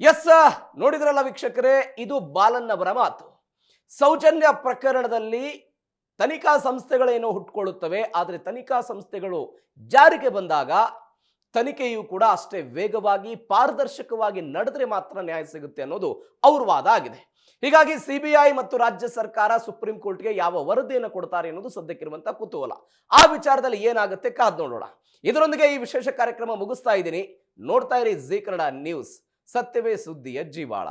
Yes, ನೋಡಿದ್ರಲ್ಲ ವೀಕ್ಷಕರೇ, ಇದು ಬಾಲನ್ ಅವರ ಮಾತು. ಸೌಜನ್ಯ ಪ್ರಕರಣದಲ್ಲಿ ತನಿಖಾ ಸಂಸ್ಥೆಗಳೇನೋ ಹುಟ್ಕೊಳ್ಳುತ್ತವೆ, ಆದರೆ ತನಿಖಾ ಸಂಸ್ಥೆಗಳು ಜಾರಿಗೆ ಬಂದಾಗ ತನಿಖೆಯು ಕೂಡ ಅಷ್ಟೇ ವೇಗವಾಗಿ ಪಾರದರ್ಶಕವಾಗಿ ನಡೆದ್ರೆ ಮಾತ್ರ ನ್ಯಾಯ ಸಿಗುತ್ತೆ ಅನ್ನೋದು ಅವ್ರ ವಾದ ಆಗಿದೆ. ಹೀಗಾಗಿ ಸಿಬಿಐ ಮತ್ತು ರಾಜ್ಯ ಸರ್ಕಾರ ಸುಪ್ರೀಂ ಕೋರ್ಟ್ಗೆ ಯಾವ ವರದಿಯನ್ನು ಕೊಡ್ತಾರೆ ಅನ್ನೋದು ಸದ್ಯಕ್ಕಿರುವಂತಹ ಕುತೂಹಲ. ಆ ವಿಚಾರದಲ್ಲಿ ಏನಾಗುತ್ತೆ ಕಾದ್ ನೋಡೋಣ. ಇದರೊಂದಿಗೆ ಈ ವಿಶೇಷ ಕಾರ್ಯಕ್ರಮ ಮುಗಿಸ್ತಾ ಇದ್ದೀನಿ. ನೋಡ್ತಾ ಇರಿ ಜೀ ಕನ್ನಡ ನ್ಯೂಸ್, ಸತ್ಯವೇ ಸುದ್ದಿಯ ಜೀವಾಳ.